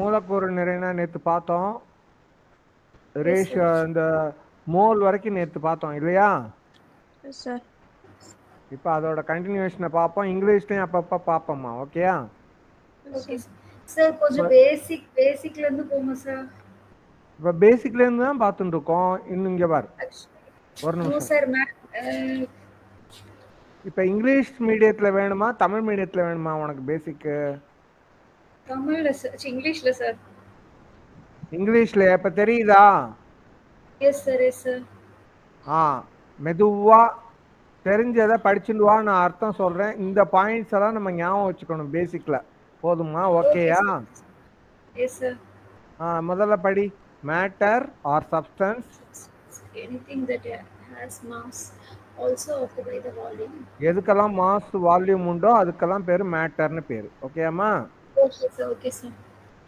மூலக்கூறு நிறைனா நேற்று பார்த்தோம். Yes, sir. இந்த மோல் வரைக்கும் நேற்று பார்த்தோம் இல்லையா? Yes, sir. இப்போ அதோட கண்டினியூஷனை பார்ப்போம். இங்கிலீஷ்லையும் அப்பப்போ பார்ப்போம்மா. ஓகேயா? Okay, sir. சார் கொஞ்சம் பேசிக்ல இருந்து போங்க சார். இப்போ பேசிக்லேருந்து தான் பார்த்துட்டு இருக்கோம். இன்னும் இங்கே பார் ஒரு நோ நிமிஷம். சார். இப்போ இங்கிலீஷ் மீடியத்தில் வேணுமா தமிழ் மீடியத்தில் வேணுமா உனக்கு பேசிக்கு? தமிழ்ல சார், இங்கிலீஷ்ல சார். இங்கிலீஷில் இப்போ தெரியுதா? Yes sir, yes sir. மெதுவா தெரிஞ்சதை படிச்சுடுவா. நான் அர்த்தம் சொல்றேன். இந்த பாயிண்ட்ஸ் எல்லாம் நம்ம ஞாபகம் வச்சுக்கணும் பேசிக்ல. போதுமா? ஓகேயா? Yes sir. முதல்ல படி. Matter or substance. Anything that has mass also occupy the volume. எதுக்கெல்லாம் மாஸ் வால்யூம் உண்டோ அதுக்கெல்லாம் பேரு மேட்டர்னு பேரு. ஓகேமா? Okay sir, okay sir.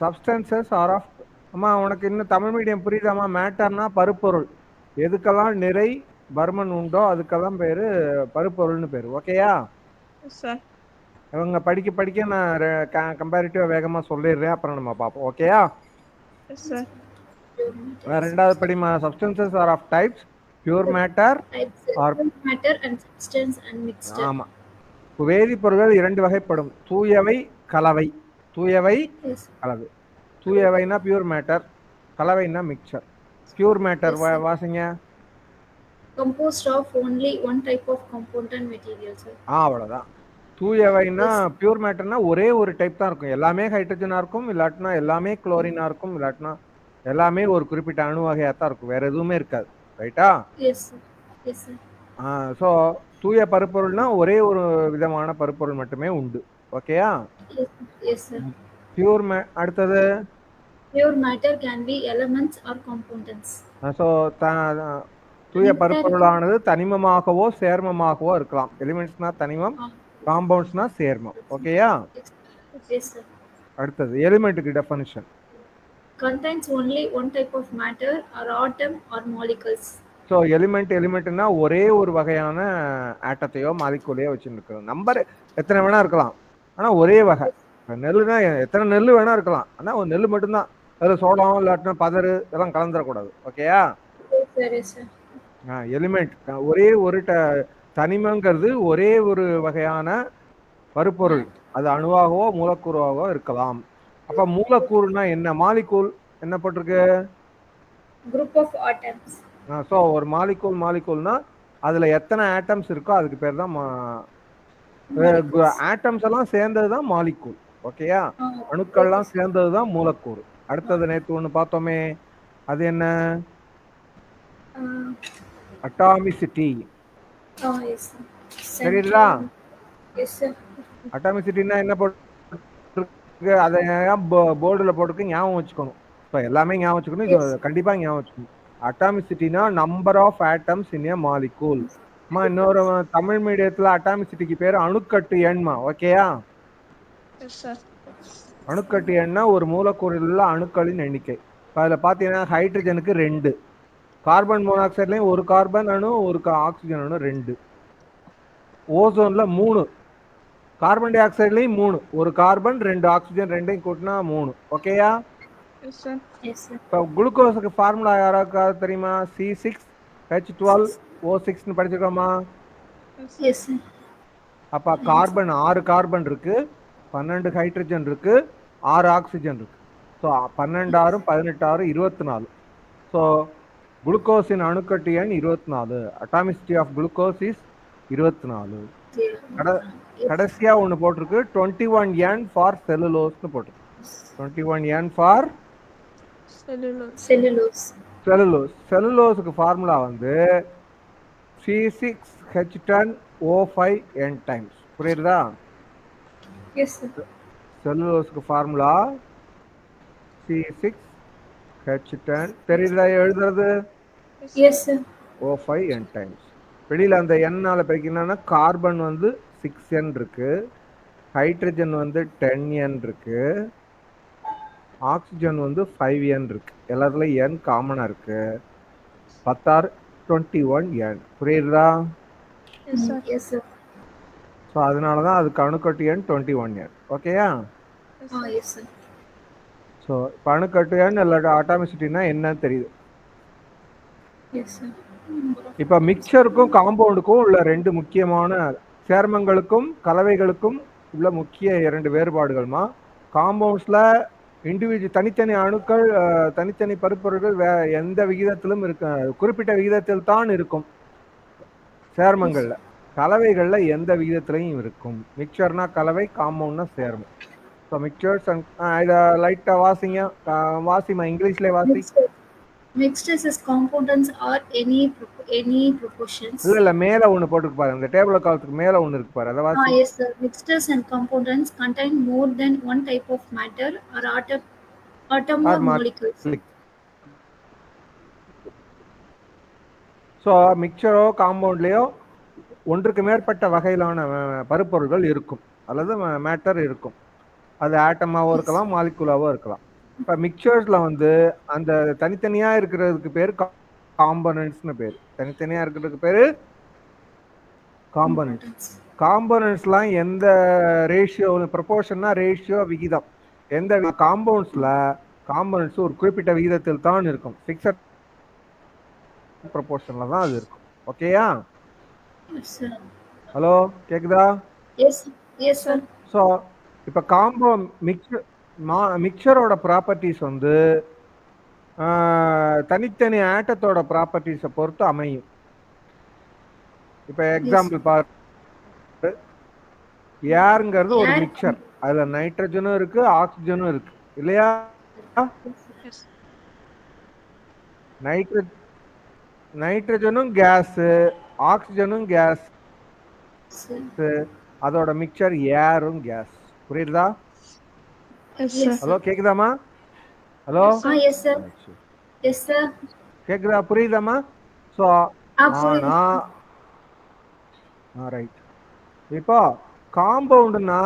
Substances are of அம்மா உனக்கு இன்னும் தமிழ் மீடியம் புரியுதாம்மா? மேட்டர்னா பருப்பொருள். எதுக்கெல்லாம் நிறை பருமன் உண்டோ அதுக்கெல்லாம் பேரு பருப்பொருள்னு பேரு. ஓகேயா? இவங்க படிக்க படிக்க நான் கம்பேரிட்டிவா வேகமா சொல்லிடுறேன். அப்புறம் நம்ம பார்ப்போம். ஓகேயா? ரெண்டாவது படிமா. Substances are of types pure matter are matter and substance and mixture. ஆமா. வேதிப்பொருட்கள் இரண்டு வகைப்படும். தூயவை, கலவை. தூயவை, கலவை. தூயவைனா பியூர் மேட்டர், கலவைனா மிக்சர். பியூர் மேட்டர் வாசிங்க. composed of only one type of component material sir. அவ்வளவுதான். தூயவைனா பியூர் மேட்டர்னா ஒரே ஒரு டைப் தான் இருக்கும். எல்லாமே ஹைட்ரஜனா இருக்கும், இல்லாட்டினா எல்லாமே குளோரினா இருக்கும், இல்லாட்டினா எல்லாமே ஒரு குறிப்பிட்ட அணு வகையா தான் இருக்கும். வேற எதுவுமே இருக்காது. ரைட்டா? Yes sir, yes sir. So தூய பருப்பொருள்னா ஒரே ஒரு விதமான பருப்பொருள் மட்டுமே உண்டு. ஓகேயா? Yes sir. பியூர் அடுத்தது pure matter can be elements or components. So தூய பருப்பொருளானது தனிமமாகவோ சேர்மமாகவோ இருக்கலாம். எலிமெண்ட்ஸ்னா தனிமம், காம்பவுண்ட்ஸ்னா சேர்மம். ஓகேயா? Yes sir. அடுத்தது எலிமெண்ட்டுக்கு definition. contains only one type of matter or atom or molecules. So எலிமெண்ட்னா ஒரே ஒரு வகையான ஆட்டத்தையோ மாலிகூலையோ வச்சுருக்கு. நம்பர் எத்தனை வேணா இருக்கலாம், ஆனால் ஒரே வகை. நெல்லுனா எத்தனை நெல் வேணா இருக்கலாம், ஆனால் ஒரு நெல் மட்டும்தான். அதில் சோளம் இல்லாட்டினா பதறு இதெல்லாம் கலந்துடக்கூடாது. ஓகேயா? எலிமெண்ட் ஒரே ஒரு தனிமங்கிறது ஒரே ஒரு வகையான பருப்பொருள். அது அணுவாகவோ மூலக்கூறாகவோ இருக்கலாம். அப்ப மூலக்கூறுனா என்ன? மாலிகூல் என்ன போட்டிருக்கு? group of atoms. ஸோ ஒரு மாலிகூல்னா அதுல எத்தனை ஆட்டம்ஸ் இருக்கோ அதுக்கு பேர் தான் ஆட்டம்ஸ் எல்லாம் சேர்ந்தது தான் மாலிகூல். ஓகேயா? அணுக்கள்லாம் சேர்ந்தது தான் மூலக்கூறு. அடுத்தது நேற்று ஒன்று பார்த்தோமே, அது என்ன? அட்டாமிசிட்டி. சரிங்களா? அட்டாமிசிட்டின்னா என்ன போட்டு அதை போர்டில் போட்டுக்கு ஞாபகம் வச்சுக்கணும். இப்போ எல்லாமே ஞாபகம் வச்சுக்கணும், இது கண்டிப்பாக ஞாபகம் வச்சுக்கணும். அட்டாமிசிட்டினா number of atoms in a molecule. இன்னொரு தமிழ் மீடியத்தில் அட்டாமிசிட்டிக்கு பேர் அணுக்கட்டு எண்மா. ஓகேயா? அணுக்கட்டு எண்ணா ஒரு மூலக்கூறில் உள்ள அணுக்களின் எண்ணிக்கை. இப்போ அதில் பார்த்தீங்கன்னா ஹைட்ரஜனுக்கு 2, கார்பன் மோனாக்சைட்லையும் ஒரு கார்பன் அணு ஒரு ஆக்சிஜன் அணு 2, ஓசோன்ல 3, கார்பன் டை ஆக்சைட்லையும் 3, ஒரு கார்பன் 2 ஆக்சிஜன் 2ஐயும் கூட்டினா 3. ஓகேயா? இப்போ குளுக்கோஸுக்கு ஃபார்முலா யாராவது தெரியுமா? C6H12O6 படிச்சிருக்கோமா? அப்ப கார்பன் 6 கார்பன் இருக்கு, 12 ஹைட்ரஜன் இருக்கு, 6 ஆக்சிஜன் இருக்கு. ஸோ 12 6 18 6 24. ஸோ குளுக்கோஸின் அணுக்கட்டு எண் 24. Atomicity of glucose is 24. கடைசியா ஒன்று போட்டிருக்கு 21N ஃபார் செல்லுலோஸ்னு போட்டிருக்கு. 21N ஃபார் செல்லுலோஸுக்கு ஃபார்முலா வந்து C6H10O5N டைம்ஸ். புரியுதா? செல்லுலோஸுக்கு ஃபார்முலா C6H10 தெரியுதா எழுதுறது? O5N times. வெளியில் அந்த எண்ணால பெருக்கினா கார்பன் வந்து 6N இருக்கு, ஹைட்ரஜன் வந்து 10N இருக்கு, ஆக்சிஜன் வந்து 5N இருக்கு. எல்லாத்துலயும் N காமனா இருக்கு. 10 21N. புரியுதா? ஸோ அதனாலதான் அதுக்கு அணுக்கட்டு எண் 21N. ஓகேயா? ஸோ இப்போ அணுக்கட்டு எண் இல்லாட்டி அட்டாமிசிட்டினா என்னன்னு தெரியுது. Yes, sir. Number of இப்போ atoms. மிக்சருக்கும் காம்பவுண்டுக்கும் உள்ள 2 முக்கியமான சேர்மங்களுக்கும் கலவைகளுக்கும் உள்ள முக்கிய 2 வேறுபாடுகள்மா. காம்பவுண்ட்ஸ்ல தனித்தனி அணுக்கள் தனித்தனி பருப்பொருள்கள் எந்த விகிதத்திலும் இருக்க குறிப்பிட்ட விகிதத்தில் தான் இருக்கும். சேர்மங்கள்ல கலவைகள்ல எந்த விகிதத்திலையும் இருக்கும். மிக்சர்னா கலவை, காம்பவுண்ட்னா சேர்மம். ஸோ மிக்சர்ஸ் அண்ட் இதை லைட்டாக வாசிமா இங்கிலீஷ்லேயே வாசி. Mixtures is components or any proportions. இல்லை மேலே ஒன்று போட்டுருக்கு பாரு, இந்த டேபிள் காலத்துக்கு மேலே ஒன்று இருக்கு பாரு, அதை வாசி. Yes, sir. Mixtures and components contain more than one type of matter or atom or molecules. So மிக்சரோ காம்பவுண்ட்லேயோ ஒன்றுக்கு மேற்பட்ட வகையிலான பருப்பொருள்கள் இருக்கும் அல்லது மேட்டர் இருக்கும். அது ஆட்டமாகவும் இருக்கலாம், மாலிகுலாவோ இருக்கலாம். இப்போ மிக்சர்ஸில் வந்து அந்த தனித்தனியாக இருக்கிறதுக்கு பேர் காம்பனன்ட்ஸ்னு பேர். தனித்தனியாக இருக்கிறதுக்கு பேர் காம்பனன்ட்ஸ். காம்பனன்ட்ஸ்லாம் எந்த ரேஷியோ ப்ரொபோர்ஷன்னா ரேஷியோ விகிதம். எந்த காம்பனன்ட்ஸ் ஒரு குறிப்பிட்ட விகிதத்தில் தான் இருக்கும். ஃபிக்ஸட் ப்ரொபோர்ஷன்ல தான் அது இருக்கும். ஓகேயா? ஹலோ கேக்குதா? S sir. ஸோ இப்போ மிக்சரோட ப்ராப்பர்ட்டிஸ் வந்து தனித்தனி ஆட்டத்தோட ப்ராப்பர்ட்டிஸை பொறுத்து அமையும். இப்போ எக்ஸாம்பிள் பாரு, ஏருங்கிறது ஒரு மிக்சர். அதுல நைட்ரஜனும் இருக்கு, ஆக்சிஜனும் இருக்கு இல்லையா? நைட்ரஜனும் கேஸ், ஆக்சிஜனும் கேஸ், அதோட மிக்சர் ஏரும் கேஸ். புரியுதா? ஹலோ கேக்குதாமா? ஹலோ கேக்குதா? புரியுதாமா? ஸோ ஆனா ரைட். இப்போ காம்பவுண்டுனா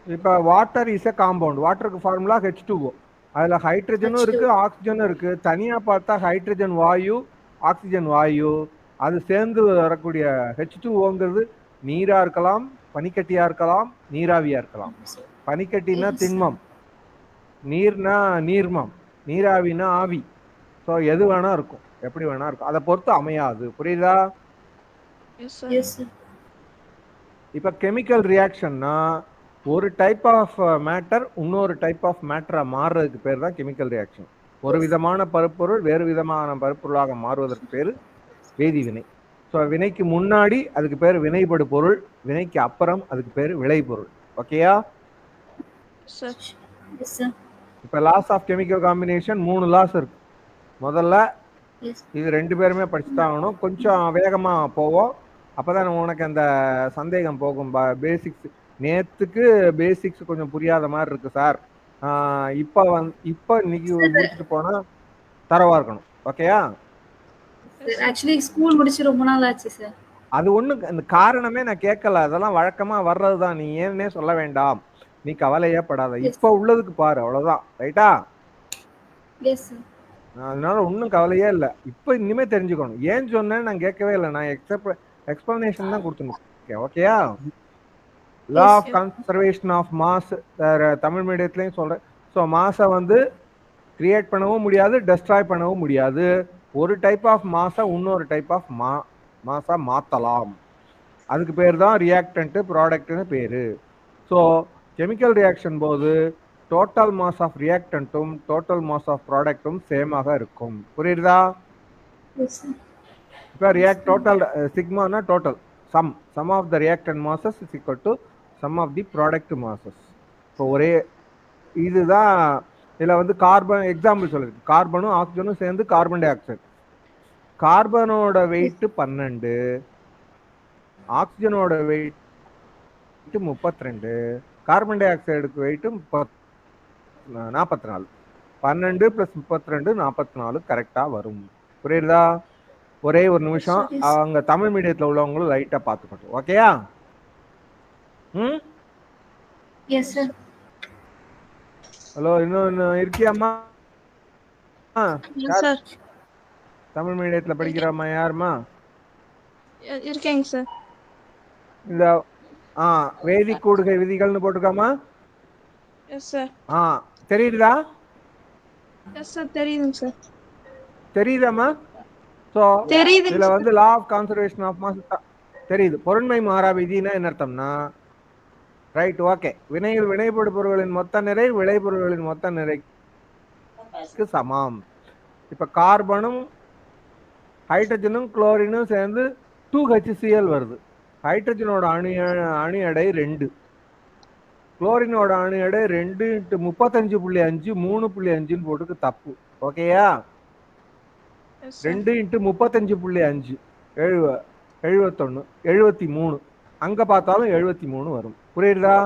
இப்போ வாட்டர் இஸ் எ காம்பவுண்ட். வாட்டருக்கு ஃபார்முலா H2O. அதில் ஹைட்ரஜனும் இருக்கு, ஆக்சிஜனும் இருக்கு. தனியாக பார்த்தா ஹைட்ரஜன் வாயு, ஆக்சிஜன் வாயு, அது சேர்ந்து வரக்கூடிய H2Oங்கிறது நீரா இருக்கலாம், பனிக்கட்டியா இருக்கலாம், நீராவியா இருக்கலாம். பனிக்கட்டினா திண்மம், நீர்னா நீர்மம், நீராவினா ஆவி. ஸோ எது வேணா இருக்கும், எப்படி வேணா இருக்கும், அதை பொறுத்து அமையாது. புரியுதா? இப்ப கெமிக்கல் ரியாக்ஷன்னா ஒரு டைப் ஆஃப் மேட்டர் இன்னொரு டைப் ஆஃப் மேட்டரா மாறுறதுக்கு பேர் தான் கெமிக்கல் ரியாக்ஷன். ஒரு விதமான பருப்பொருள் வேறு விதமான பருப்பொருளாக மாறுவதற்கு பேர் வேதிவினை. ஸோ வினைக்கு முன்னாடி அதுக்கு பேர் வினைபடு பொருள், வினைக்கு அப்புறம் அதுக்கு பேர் விளைபொருள். ஓகேயா? இப்ப laws of chemical combination 3 laws இருக்கு. முதல்ல இது 2 பேருமே படிச்சுதான் ஆகணும். கொஞ்சம் வேகமா போவோம், அப்பதான் உனக்கு அந்த சந்தேகம் போகும். பேசிக்ஸ் நேத்துக்கு பேசிக்ஸ் கொஞ்சம் புரியாத மாதிரி இருக்கு சார். இப்ப இன்னைக்கு முடிச்சுட்டு போனா தரவா இருக்கணும். ஓகேயா? ஆக்சுவலி ஸ்கூல் முடிச்சு ரொம்ப நாள் ஆச்சு சார். அது ஒண்ணு அந்த காரணமே நான் கேட்கல, அதெல்லாம் வழக்கமா வர்றதுதான். நீ ஏன்னே சொல்ல வேண்டாம், நீ கவலையே படாத. இப்ப உள்ளதுக்கு பாரு, அவ்வளவுதான். ரைட்டா? அதனால ஒன்றும் கவலையே இல்லை. இப்போ இனிமே தெரிஞ்சுக்கணும். ஏன் சொன்னேன்னு நான் கேட்கவே இல்லை, நான் எக்ஸ்பிளனேஷன் தான் கொடுத்துருக்கேன். ஓகேயா? Law of conservation of mass Tamil மீடியத்துலையும் சொல்றேன். ஸோ மாஸை வந்து கிரியேட் பண்ணவும் முடியாது, டெஸ்ட்ராய் பண்ணவும் முடியாது. ஒரு டைப் ஆஃப் மாஸை இன்னொரு டைப் ஆஃப் மாஸா மாற்றலாம். அதுக்கு பேர் தான் ரியாக்டன்ட்டு ப்ராடக்ட்னு பேர். ஸோ கெமிக்கல் ரியாக்ஷன் போது டோட்டல் மாஸ் ஆஃப் ரியாக்டன்ட்டும் டோட்டல் மாஸ் ஆஃப் ப்ராடக்ட்டும் சேமாக இருக்கும். புரியுதா? இப்போ டோட்டல் சிக்மானா total sum of the reactant masses is equal to sum of the product masses. இப்போ ஒரே இதுதான். இதில் வந்து கார்பன் எக்ஸாம்பிள் சொல்லிருக்கு. கார்பனும் ஆக்சிஜனும் சேர்ந்து கார்பன் டை ஆக்சைடு. கார்பனோட வெயிட் 12, ஆக்சிஜனோட வெயிட் 32, கார்பன் டை ஆக்சைடுக்கு வெயிட் 44. 12 + 32 44 கரெக்டா வரும். புரியுதா? ஒரே ஒரு நிமிஷம், அவங்க தமிழ் மீடியத்தில் உள்ளவங்களும் லைட்டா பார்த்துக்கட்டும். ஓகேயா? ஹலோ, இன்னும் இருக்கியாம்மா? தமிழ் மீடியத்தில் படிக்கிறம்மா யாருமா இருக்கேங்க சார்? இந்த வேதி கூடுகை விதிகள்னு போட்டுக்காமா? தெரியுதா? எஸ் சார் தெரியுதுங்க சார். தெரியுதாம்மா? ஸோ தெரியுதுங்க இதுல சார். வந்து law of conservation of mass தெரியுது. பொருண்மை மாறா விதினா என்ன அர்த்தம்னா, ரைட் ஓகே, வினையில் வினைபடு பொருள்களின் மொத்த நிறை விளைபொருள்களின் மொத்த நிறைக்கு சமம். இப்ப கார்பனும் ஹைட்ரஜனும் குளோரினும் சேர்ந்து 2HCl வருது. ஹைட்ரஜனோட அணு எடை 2, குளோரினோட அணு எடை 2 × 35.5 3.5 போட்டுக்கு தப்பு. ஓகேயா? Yes sir. 2 × 35.5 71 73, அங்க பார்த்தாலும் 73 வரும். புரியுதா?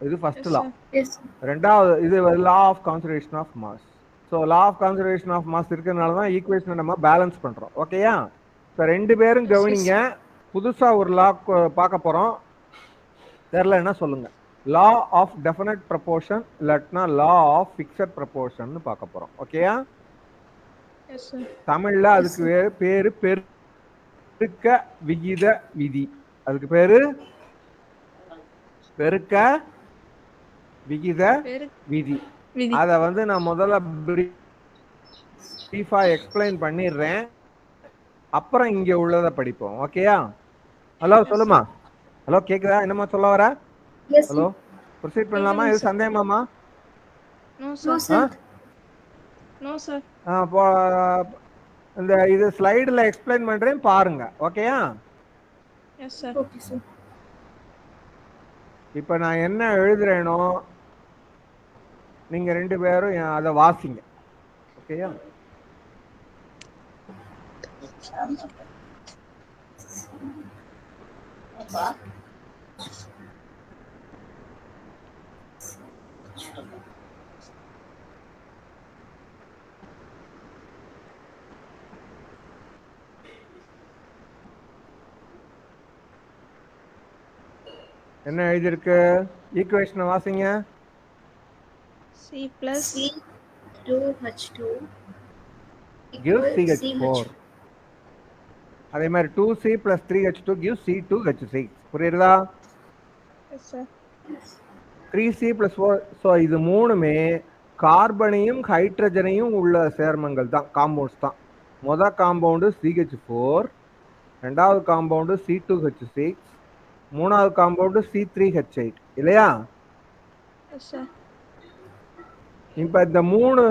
இது first yes law. Sir. Yes ரெண்டாவது இது law of conservation of mass. So law of conservation of mass இருக்கிறதுனால தான் ஈக்குவேஷனை நம்ம பேலன்ஸ் பண்றோம். ஓகேயா? இப்போ 2 பேரும் கவனிங்க. புதுசா ஒரு லா பார்க்க போறோம். தெரியலன்னா சொல்லுங்க. லா ஆஃப் டெஃபினட் ப்ரொபோர்ஷன் இல்லாட்டினா லா ஆஃப் ஃபிக்ஸட் ப்ரொபோர்ஷன் பார்க்க போறோம். ஓகேயா? Yes sir. தமிழ்ல அதுக்கு பேரு பெருக்க விகித விதி. அதுக்கு பேரு பெருக்க விகித விதி. விதி. அத வந்து நான் முதல்ல பிரீஃபா எக்ஸ்பிளைன் பண்ணிடுறேன், அப்புறம் இங்க உள்ளத படிப்போம். ஓகேயா? ஹலோ சொல்லுமா. ஹலோ கேக்குதா? என்னம்மா சொல்ல வர? எஸ் ஹலோ ப்ரொசீட் பண்ணலாமா? இது சந்தேகமாமா? No no sir. Sir. No sir. இந்த இது ஸ்லைடுல எக்ஸ்பிளைன் பண்றேன் பாருங்க. ஓகேயா? Yes sir. Okay sir. இப்ப நான் என்ன எழுதுறேனோ நீங்க 2 பேரும் அதை வாசிங்க. ஓகேயா? என்ன எழுதிருக்கு? ஈக்குவேஷனை வாசிங்க. C plus C2H2 gives equals CH4. அதே மாதிரி 2C plus 3H2 gives C2H6. புரியுதா? Yes sir. 3C plus 4. So இது மூணுமே கார்பனையும் ஹைட்ரஜனையும் உள்ள சேர்மங்கள் தான், காம்பவுண்ட்ஸ் தான். முதல் காம்பவுண்டு CH4, ரெண்டாவது காம்பவுண்டு C2H6, மூணாவது காம்பவுண்டு C3H8 இல்லையா? Yes sir. இப்ப இந்த 3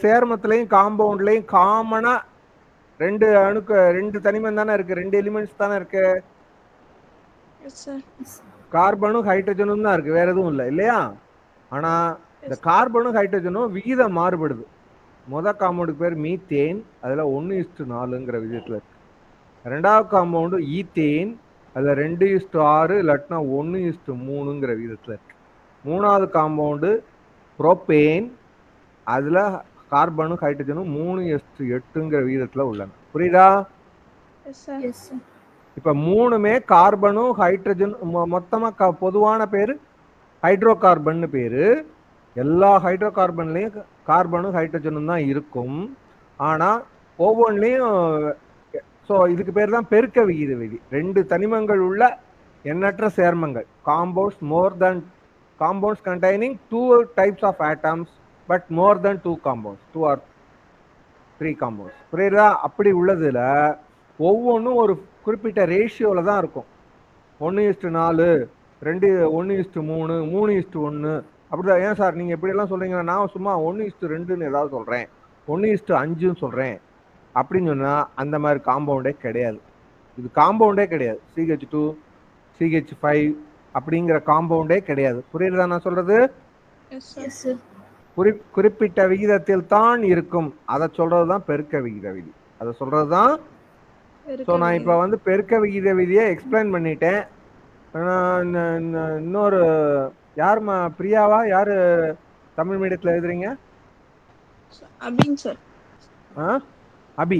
சேர்மத்திலையும் காம்பவுண்ட்லயும் காமனா 2 தனிமம் தானே இருக்கு, 2 எலிமெண்ட்ஸ் தானே இருக்கு. Yes sir. கார்பனும் ஹைட்ரஜனும் தான் இருக்கு, வேற எதுவும் இல்லை இல்லையா? ஆனா இந்த கார்பனும் ஹைட்ரஜனும் விகிதம் மாறுபடுது. முதல் காம்பவுண்டுக்கு பேர் மீத்தேன், அதுல 1:4 விகிதத்துல இருக்கு. ரெண்டாவது காம்பவுண்டு ஈத்தேன், அதுல 2:6 இல்லாட்டினா 1:3 விகிதத்துல இருக்கு. மூணாவது காம்பவுண்டு புரோப்பேன், அதுல கார்பனும் ஹைட்ரஜனும் 3:8 விகிதத்துல உள்ளன. புரியுதா? Yes sir. Yes sir. இப்ப மூணுமே கார்பனும் ஹைட்ரஜன், மொத்தமா பொதுவான பேரு ஹைட்ரோ கார்பன் பேரு. எல்லா ஹைட்ரோ கார்பன்லயும் கார்பனும் ஹைட்ரஜனும் தான் இருக்கும். ஆனா ஒவ்வொன்றிலையும் இதுக்கு பேர் தான் பெருக்க விகித விதி. 2 தனிமங்கள் உள்ள எண்ணற்ற சேர்மங்கள், compounds containing 2 types of atoms but more than 2 compounds, 2 or 3 compounds. புரியுதா? அப்படி உள்ளதுல ஒவ்வொன்றும் ஒரு குறிப்பிட்ட ரேஷியோல தான் இருக்கும். 1:4, 2 1:3, 3:1 அப்படிதான். ஏன் சார் நீங்க எப்படி எல்லாம் சொல்றீங்கன்னா, நான் சும்மா 1:2ன்னு ஏதாவது சொல்றேன், 1:5ன்னு சொல்றேன் அப்படின்னு சொன்னா அந்த மாதிரி காம்பவுண்டே கிடையாது. இது காம்பவுண்டே கிடையாது. CH2 CH5 அப்படிங்கிற காம்பவுண்டே கிடையாது. புரியுதா நான் சொல்றது? S sir. Yes sir. குறிப்பிட்ட விகிதத்தில் தான் இருக்கும். அதை சொல்றதுதான் பெருக்க விகித விதி. அதை சொல்றதுதான். ஸோ நான் இப்ப வந்து பெருக்க விகித விதியை எக்ஸ்பிளைன் பண்ணிட்டேன். இன்னொரு யாருமா, பிரியாவா? யாரு தமிழ் மீடியத்துல எழுதுறீங்க? அபிங் சார். அபி,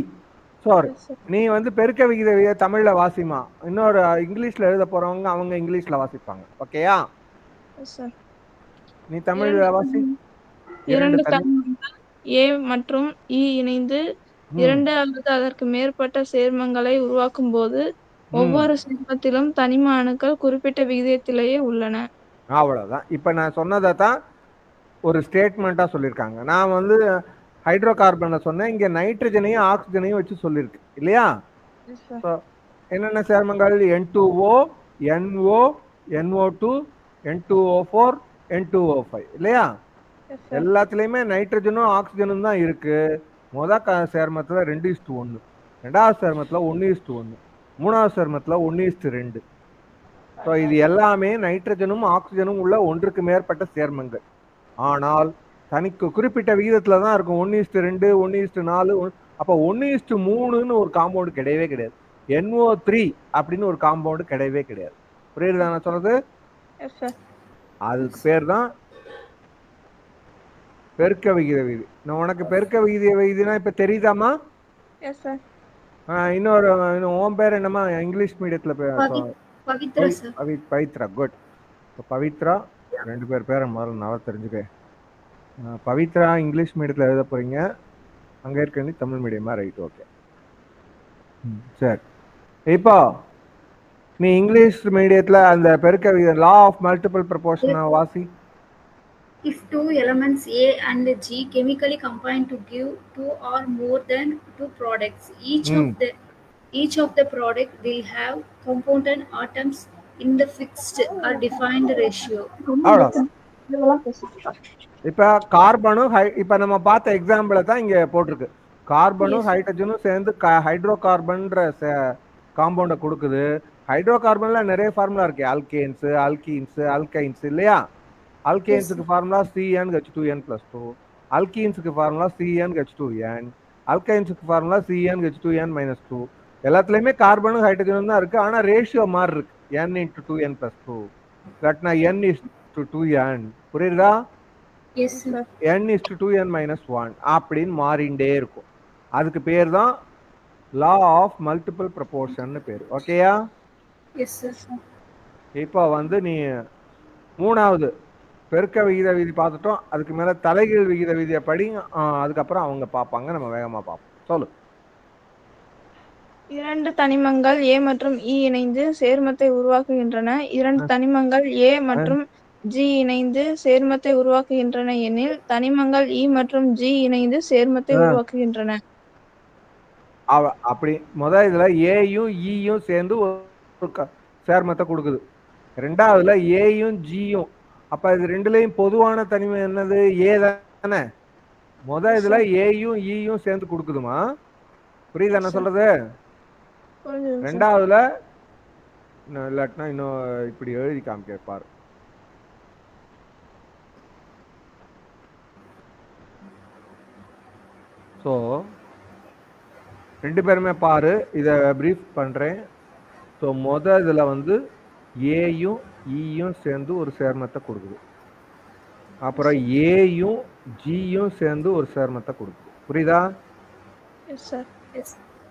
சாரி. நீ வந்து பெருக்க விகித விதியை தமிழ்ல வாசிமா. இன்னொரு இங்கிலீஷ்ல எழுத போறவங்க அவங்க இங்கிலீஷ்ல வாசிப்பாங்க. ஓகேயா? நீ தமிழ்ல வாசி. 2 தனிமங்கள் A மற்றும் E இணைந்து 2 அல்லது அதற்கு மேற்பட்ட சேர்மங்களை உருவாக்கும் போது ஒவ்வொரு சேர்மத்திலும் தனிம அணுக்கள் குறிப்பிட்ட விகிதத்திலேயே உள்ளன. அவ்வளவுதான். இப்ப நான் சொன்னதை தான் ஒரு ஸ்டேட்மெண்டா சொல்லியிருக்காங்க. நான் வந்து ஹைட்ரோ கார்பனை சொன்னேன், இங்க நைட்ரஜனையும் ஆக்சிஜனையும் வச்சு சொல்லியிருக்கு இல்லையா? Yes, sir. So, என்னென்ன சேர்மங்கள்? N2O, NO, NO2, N2O4, N2O5 இல்லையா? Yes, sir. எல்லாத்துலயுமே நைட்ரஜனும் ஆக்சிஜனும் தான் இருக்கு. சேர்மத்துல 2:1, ரெண்டாவது சேர்மத்துல 1:1, மூணாவது சேர்மத்துல 1:2. ஸோ இது எல்லாமே நைட்ரஜனும் ஆக்சிஜனும் உள்ள ஒன்றுக்கு மேற்பட்ட சேர்மங்கள். ஆனால் தனிக்கு குறிப்பிட்ட விகிதத்துல தான் இருக்கும். 1:2, 1:4. அப்போ 1:3ன்னு ஒரு காம்பவுண்டு கிடையவே கிடையாது. NO3 அப்படின்னு ஒரு காம்பவுண்டு கிடையவே கிடையாது. புரியுதா நான் சொல்றது? Yes, sir. அதுக்கு பேர் தான் பெருக்க விகித விதி. நான் உனக்கு பெருக்க விகித விதினா இப்ப தெரியுதாமா? Yes, sir. இன்னொரு உன் பேர் என்னமா? இங்கிலீஷ் மீடியத்துல பவித்ரா சார். பவித்ரா. குட். பவித்ரா 2 பேரை முதல்ல நல்லா தெரிஞ்சுக்க. பவித்ரா இங்கிலீஷ் மீடியத்துல எழுத போறீங்க, அங்க இருக்க தமிழ் மீடியமா? Right, okay. சரி, இப்போ நீ இங்கிலீஷ் மீடியத்துல அந்த பெருக்க விகிதம் லா ஆஃப் மல்டிபிள் ப்ரொபோர்ஷன் வாசி. If two elements A and G chemically combine to give two or more than two products, each of the product will have component atoms in the fixed or defined ratio. இப்ப கார்பனும் இப்ப நம்ம பார்த்த எக்ஸாம்பிள தான் இங்க போட்டிருக்கு. கார்பனும் ஹைட்ரஜனும் சேர்ந்து hydro கார்பன்ற காம்பவுண்ட கொடுக்குது. Hydro கார்பன்ல நிறைய ஃபார்முலா இருக்கு. ஆல்கேன்ஸ், ஆல்கீன்ஸ், ஆல்கைன்ஸ் இல்லையா? ஆல்கேன்ஸுக்கு ஃபார்முலா CnH2n+2, ஆல்கீன்ஸுக்கு ஃபார்முலா CnH2n, ஆல்கைன்ஸுக்கு ஃபார்முலா CnH2n-2. எல்லாத்துலயுமே கார்பனும் ஹைட்ரஜனும் தான் இருக்கு. ஆனா ரேஷியோ மாறி இருக்கு. n×2n+2 இல்லாட்டினா n:2n. புரியுதா? n:2n-1 அப்படின்னு மாறிண்டே இருக்கும். அதுக்கு பேர் தான் லா ஆஃப் மல்டிபிள் ப்ரொபோர்ஷன் பேரு. ஓகேயா? இப்போ நீ மூணாவது பெருக்க விகித விதி பார்த்துட்டோம். அதுக்கு மேல தலைகீழ் விகித விதியை படி. அதுக்கப்புறம் அவங்க பார்ப்பாங்க, நம்ம வேகமா பார்ப்போம். சொல்லு. 2 தனிமங்கள் A மற்றும் E இணைந்து சேர்மத்தை உருவாக்குகின்றன. 2 தனிமங்கள் A மற்றும் G இணைந்து சேர்மத்தை உருவாக்குகின்றன எனில் தனிமங்கள் E மற்றும் G இணைந்து சேர்மத்தை உருவாக்குகின்றன. அப்படி இதுல ஏயும் ஈயும் சேர்ந்து ஒரு சேர்மத்தை கொடுக்குது. ரெண்டாவதுல ஏயும் ஜியும். அப்ப இது ரெண்டுலயும் பொதுவான தனிமம் என்னது? ஏ தானே. இதுல ஏயும் ஈயும் சேர்ந்து கொடுக்குதுமா? புரியுதா என்ன சொல்றது? ரெண்டாவதுல இல்லாட்டினா இன்னும் இப்படி எழுதி காமிக்க பாரு. ஸோ 2 பேருமே பாரு, இதை ப்ரீஃப் பண்றேன். ஸோ இதுல ஏயும் ஈயும் சேர்ந்து ஒரு சேர்மத்தை கொடுக்குது. அப்புறம் ஏயும் ஜியும் சேர்ந்து ஒரு சேர்மத்தை கொடுக்குது. புரியுதா?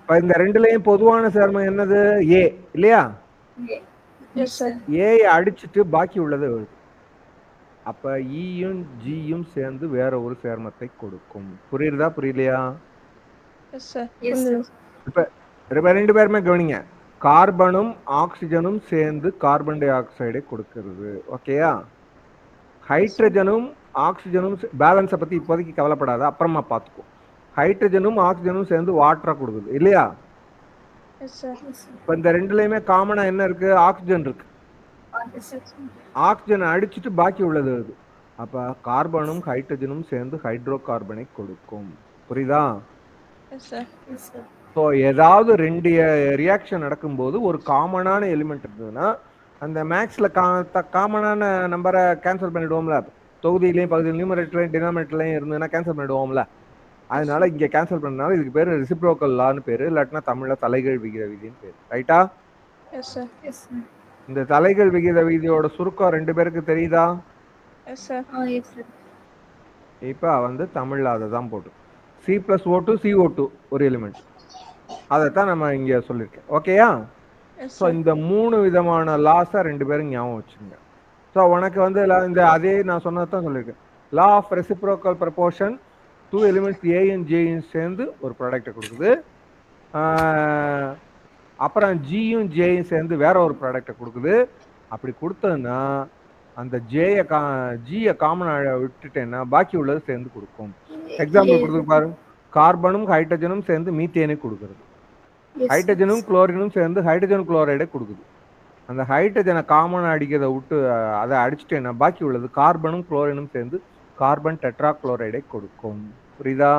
இந்த ரெண்டுலயும் பொதுவான சேர்மம் என்னது? ஏ இல்லையா? ஏ அடிச்சுட்டு பாக்கி உள்ளது எழுது. அப்ப ஈயும் ஜியும் சேர்ந்து வேற ஒரு சேர்மத்தை கொடுக்கும். புரியுதா புரியலையா? இப்ப 2 பேருமே கவனிங்க. கார்பனும் ஆக்சிஜனும் சேர்ந்து கார்பன் டை ஆக்சைடை கொடுக்கிறது. ஓகேயா? ஹைட்ரஜனும் ஆக்சிஜனும் பேலன்ஸை பத்தி இப்போதைக்கு கவலைப்படாத, அப்புறமா பார்த்துக்கோ. ஹைட்ரஜனும் ஆக்சிஜனும் சேர்ந்து வாட்டரா கொடுக்குது இல்லையா? இப்ப இந்த ரெண்டுலயுமே காமனா என்ன இருக்கு? ஆக்சிஜன் இருக்கு. ஆக்சிஜன் அடிச்சுட்டு பாக்கி உள்ளது வருது. அப்ப கார்பனும் ஹைட்ரஜனும் சேர்ந்து ஹைட்ரோ கார்பனை கொடுக்கும். புரியுதா? ஸோ ஏதாவது 2 ரியாக்ஷன் நடக்கும்போது ஒரு காமனான எலிமெண்ட் இருந்ததுன்னா அந்த மேக்ஸ்ல காமனான நம்பரை கேன்சல் பண்ணிடுவோம்ல. தொகுதியிலையும் பகுதியிலையும் நியூமரேட்டர்லையும் டினாமினேட்டர்லையும் இருந்ததுன்னா கேன்சல் பண்ணிடுவோம்ல. அதனால இங்க கேன்சல் பண்ணனால இதுக்கு பேரு ரெசிப்ரோக்கல் லான்னு பேரு, இல்லாட்டினா தமிழ்ல தலைகீழ் விகித விதின்னு பேரு. ரைட்டா? இந்த தலைகீழ் விகித விதியோட சுருக்கம் 2 பேருக்கு தெரியுதா? இப்ப தமிழ்ல அதை தான் போட்டு C+O2 CO2 ஒரு எலிமெண்ட். அதைத்தான் நம்ம இங்க சொல்லியிருக்கேன். ஓகேயா? ஸோ இந்த 3 விதமான லாஸை 2 பேரும் ஞாபகம் வச்சுங்க. ஸோ உனக்கு இந்த அதே நான் சொன்னதான் சொல்லியிருக்கேன். Law of reciprocal proportion 2 elements ஏயும் ஜேயும் சேர்ந்து ஒரு ப்ராடக்டை கொடுக்குது. அப்புறம் ஜியும் ஜேயும் சேர்ந்து வேற ஒரு ப்ராடக்டை கொடுக்குது. அப்படி கொடுத்ததுன்னா அந்த ஜியை காமன் விட்டுட்டேன்னா பாக்கி உள்ளது சேர்ந்து கொடுக்கும். எக்ஸாம்பிள் கொடுத்துருக்கு பாரு, கார்பனும் ஹைட்ரஜனும் சேர்ந்து மீத்தேனை கொடுக்குறது, ஹைட்ரஜனும் குளோரினும் சேர்ந்து ஹைட்ரஜன் குளோரைடை கொடுக்குது. அந்த ஹைட்ரஜனை காமன் அடிக்கிறத விட்டு அதை அடிச்சுட்டேன்னா பாக்கி உள்ளது கார்பனும் குளோரினும் சேர்ந்து கார்பன் டெட்ரா குளோரைடை கொடுக்கும். புரியுதா?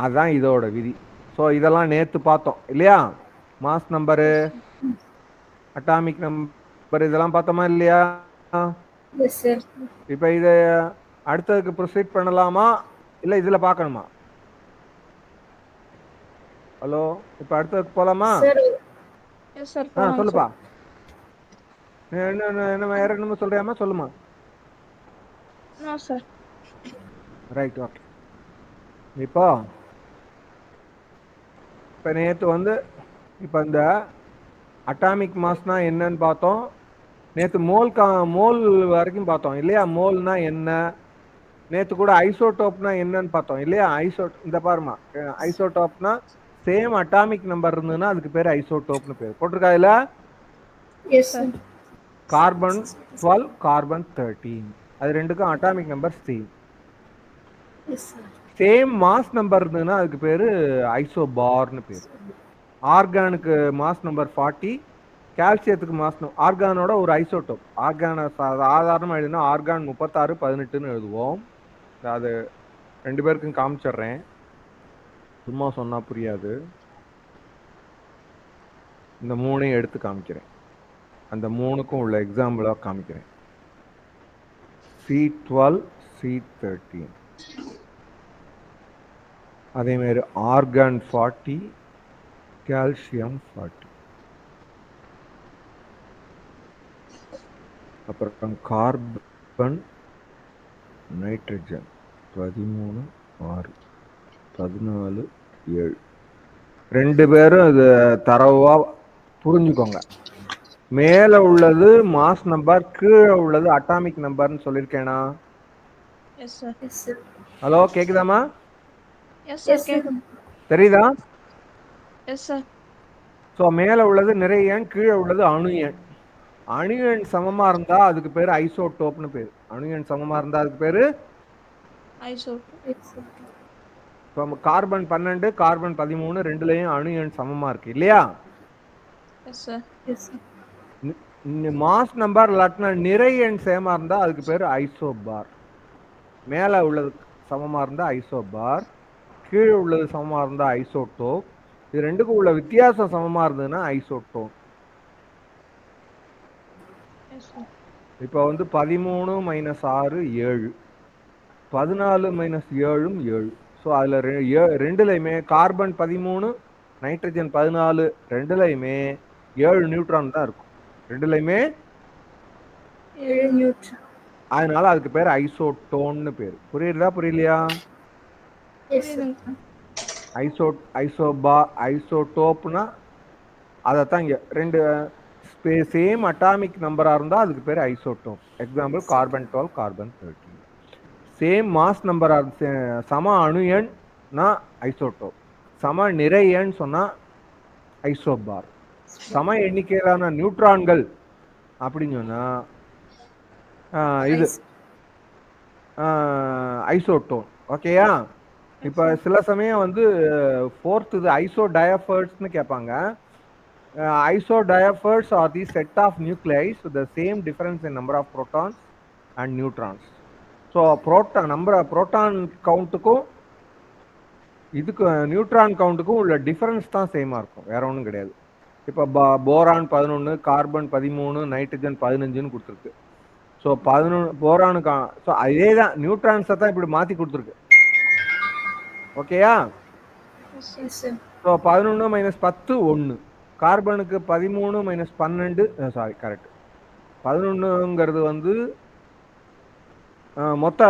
அதான் இதோட விதி. ஸோ இதெல்லாம் நேற்று பார்த்தோம் இல்லையா? மாஸ் நம்பரு, அட்டாமிக் நம்பர், இதெல்லாம் பார்த்தோமா இல்லையா? இப்போ இதை அடுத்ததுக்கு ப்ரொசீட் பண்ணலாமா இல்லை இதில் பார்க்கணுமா? ஹலோ, இப்போ அடுத்ததுக்கு போகலாமா? சொல்லுப்பா. என்ன வேற என்னமோ சொல்றியாமா? சொல்லுமா. Right, okay. இப்போ நேற்று வந்து இப்போ இந்த அட்டாமிக் மாஸ்னா என்னன்னு பார்த்தோம். நேற்று மோல் வரைக்கும் பார்த்தோம் இல்லையா? மோல்னா என்ன, நேற்று கூட ஐசோடோப்னா என்னன்னு பார்த்தோம் இல்லையா? இந்த பாருமா, ஐசோடோப்னா சேம் அட்டாமிக் நம்பர் இருந்ததுன்னா அதுக்கு பேர் ஐசோடோப்னு பேர் போட்டிருக்கா இல்ல? கார்பன் 12, கார்பன் 13, அது ரெண்டுக்கும் atomic number same. Same mass number இருந்ததுன்னா அதுக்கு பேரு ஐசோபார்னு பேர். ஆர்கானுக்கு மாஸ் நம்பர் 40, கால்சியத்துக்கு மாஸ் ஆர்கானோட ஒரு ஐசோடோப். ஆர்கான சாதாரணமாக எழுதுனா ஆர்கான் 36, 18ன்னு எழுதுவோம். அது ரெண்டு பேருக்கும் காமிச்சிடுறேன், சும்மா சொன்னா புரியாது. இந்த மூணையும் எடுத்து காமிக்கிறேன், அந்த மூணுக்கும் உள்ள எக்ஸாம்பிளா காமிக்கிறேன். C12, C13, அதே மாதிரி ஆர்கான் 40, கால்சியம் 40. அப்புறம் கார்பன் நைட்ரஜன் 13, 6, 14, 7. ரெண்டு பேரும் இது தரவா புரிஞ்சுக்கோங்க. மேல உள்ளது மாஸ் நம்பர், கீழே உள்ளது அட்டாமிக் நம்பர்னு சொல்லியிருக்கேனா? ஹலோ, கேக்குதாமா? தெரியுதா? ஸோ மேல உள்ளது நிறை எண், கீழே உள்ளது அணு எண். அணு எண் சமமா இருந்தா அதுக்கு பேரு ஐசோடோப்னு பேரு. அணு எண் சமமா இருந்தா அதுக்கு பேரு கார்பன் 12, கார்பன் 13 ரெண்டுலயும் அணு எண் சமமா இருக்கு இல்லையா? மாஸ் நம்பர் இல்லாட்டினா நிறை எண் சேமா இருந்தா அதுக்கு பேரு ஐசோபார். மேல உள்ளது சமமா இருந்தா ஐசோபார், கீழே உள்ளது சமமா இருந்தா ஐசோடோப். இது ரெண்டுக்கும் உள்ள வித்தியாசம் சமமா இருந்ததுன்னா ஐசோடோன். இப்போ வந்து 13 - 6 7, 14 - 7 7. ஸோ அதுல ரெண்டுலையுமே கார்பன் 13, நைட்ரஜன் 14 ரெண்டுலையுமே 7 நியூட்ரான் தான் இருக்கும். ரெண்டுலையுமே 7 நியூட்ரான். அதனால அதுக்கு பேர் ஐசோடோன்னு பேர். புரியுதா புரியலையா? ஐசோடோப்னா அதைத்தான் இங்க ரெண்டு சேம் அட்டாமிக் நம்பரா இருந்தா அதுக்கு பேர் isotope. Example carbon 12, carbon 13. Same mass நம்பரா சம அணு எண்னா ஐசோடோப், சம நிறை எண் சொன்னா ஐசோபார், சம எண்ணிக்கையிலான நியூட்ரான்கள் அப்படின்னு சொன்னா இது ஐசோடோன். ஓகேயா? இப்போ சில சமயம் வந்து ஃபோர்த் இது ஐசோடயஃபர்ஸ்னு கேட்பாங்க. Isodiaphers are the set of nuclei with the same difference in number of protons and neutrons. So number of proton countக்கும் இதுக்கு நியூட்ரான் கவுண்ட்டுக்கும் உள்ள டிஃபரன்ஸ் தான் சேமா இருக்கும், வேற ஒன்றும் கிடையாது. இப்போ போரான் 11, கார்பன் 13, நைட்ரஜன் 15ன்னு கொடுத்துருக்கு. ஸோ 11 போரானுக்கு, ஸோ அதே தான் நியூட்ரான்ஸை தான் இப்படி மாற்றி கொடுத்துருக்கு. ஓகேயா? ஸோ 11 - 10 1. கார்பனுக்கு 13 - 12, சாரி கரெக்ட், 11ங்கிறது வந்து மொத்த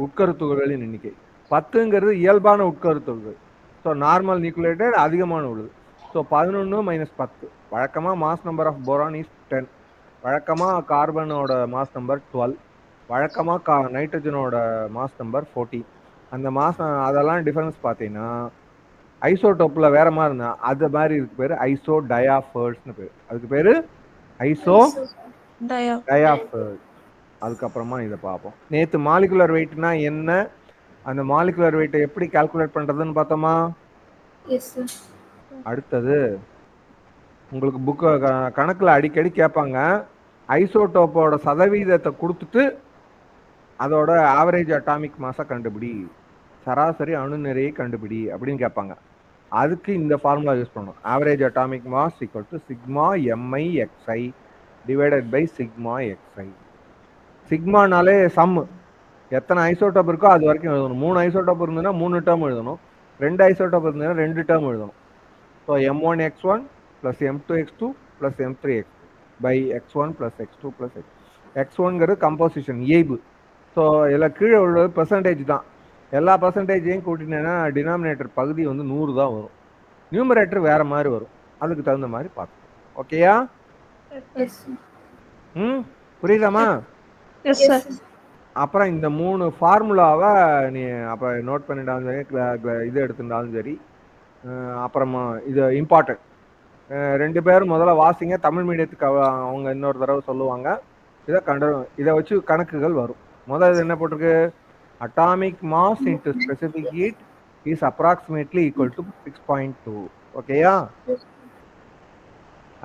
உட்கருத்துகளின் எண்ணிக்கை, 10ங்கிறது இயல்பான உட்கருத்துகள். ஸோ நார்மல் நியூக்ளியேட்டட் அதிகமான உள்ளது. ஸோ 11 - 10. வழக்கமாக mass number of boron is 10, வழக்கமாக கார்பனோட மாஸ் நம்பர் 12, வழக்கமாக நைட்ரஜனோட மாஸ் நம்பர் 14. அந்த அதெல்லாம் டிஃபரன்ஸ் பார்த்தீங்கன்னா ஐசோடோப்ல வேற மாதிரி இருந்தா அது மாதிரி இதுக்கு பேரு ஐசோ டயாஃபர்ஸ்னு பேரு. அதுக்கு பேரு ஐசோ டயாஃபர்ஸ். அதுக்கப்புறமா இதை பார்ப்போம். நேத்து மாலிகுலர் வெயிட்னா என்ன, அந்த மாலிகுலர் வெயிட்டை எப்படி கால்குலேட் பண்றதுன்னு பார்த்தோமா. Yes, sir. அடுத்தது உங்களுக்கு புக்கு கணக்குல அடிக்கடி கேட்பாங்க, ஐசோடோப்போட சதவீதத்தை கொடுத்துட்டு அதோட ஆவரேஜ் அட்டாமிக் மாஸை கண்டுபிடி, சராசரி அணு நிறையை கண்டுபிடி அப்படின்னு கேட்பாங்க. அதுக்கு இந்த ஃபார்முலா யூஸ் பண்ணணும். Average atomic mass equal to sigma M I X I divided by sigma X I. சிக்மானாலே சம்மு, எத்தனை ஐசோடோப் இருக்கோ அது வரைக்கும் எழுதணும். 3 ஐசோடோப் இருந்ததுன்னா 3 டேர்ம் எழுதணும், 2 ஐசோடோப் இருந்ததுன்னா 2 டேர்ம் எழுதணும். So m1x1 + m2x2 + m3x2 by x1 + x2 + x. x1ங்கிறது கம்போசிஷன் இயைபு. ஸோ இதில் கீழே உள்ள பெர்சன்டேஜ் தான். எல்லா பர்சன்டேஜையும் கூட்டினேன்னா டினாமினேட்டர் பகுதி வந்து 100 தான் வரும். நியூமரேட்டர் வேற மாதிரி வரும். அதுக்கு தகுந்த மாதிரி பார்க்கணும். ஓகேயா? Yes, sir. புரியுதாமா? Yes, Yes, sir. sir. அப்புறம் இந்த 3 ஃபார்முலாவை நீ அப்போ நோட் பண்ணிட்டாலும் சரி, இது எடுத்துட்டாலும் சரி. அப்புறமா இது இம்பார்ட்டன்ட். 2 பேரும் முதல்ல வாசிங்க. தமிழ் மீடியத்துக்கு அவங்க இன்னொரு தடவை சொல்லுவாங்க. இதை வச்சு கணக்குகள் வரும். முதல்ல என்ன போட்டிருக்கு, atomic mass into specific heat is approximately equal to 6.2. ஓகேயா?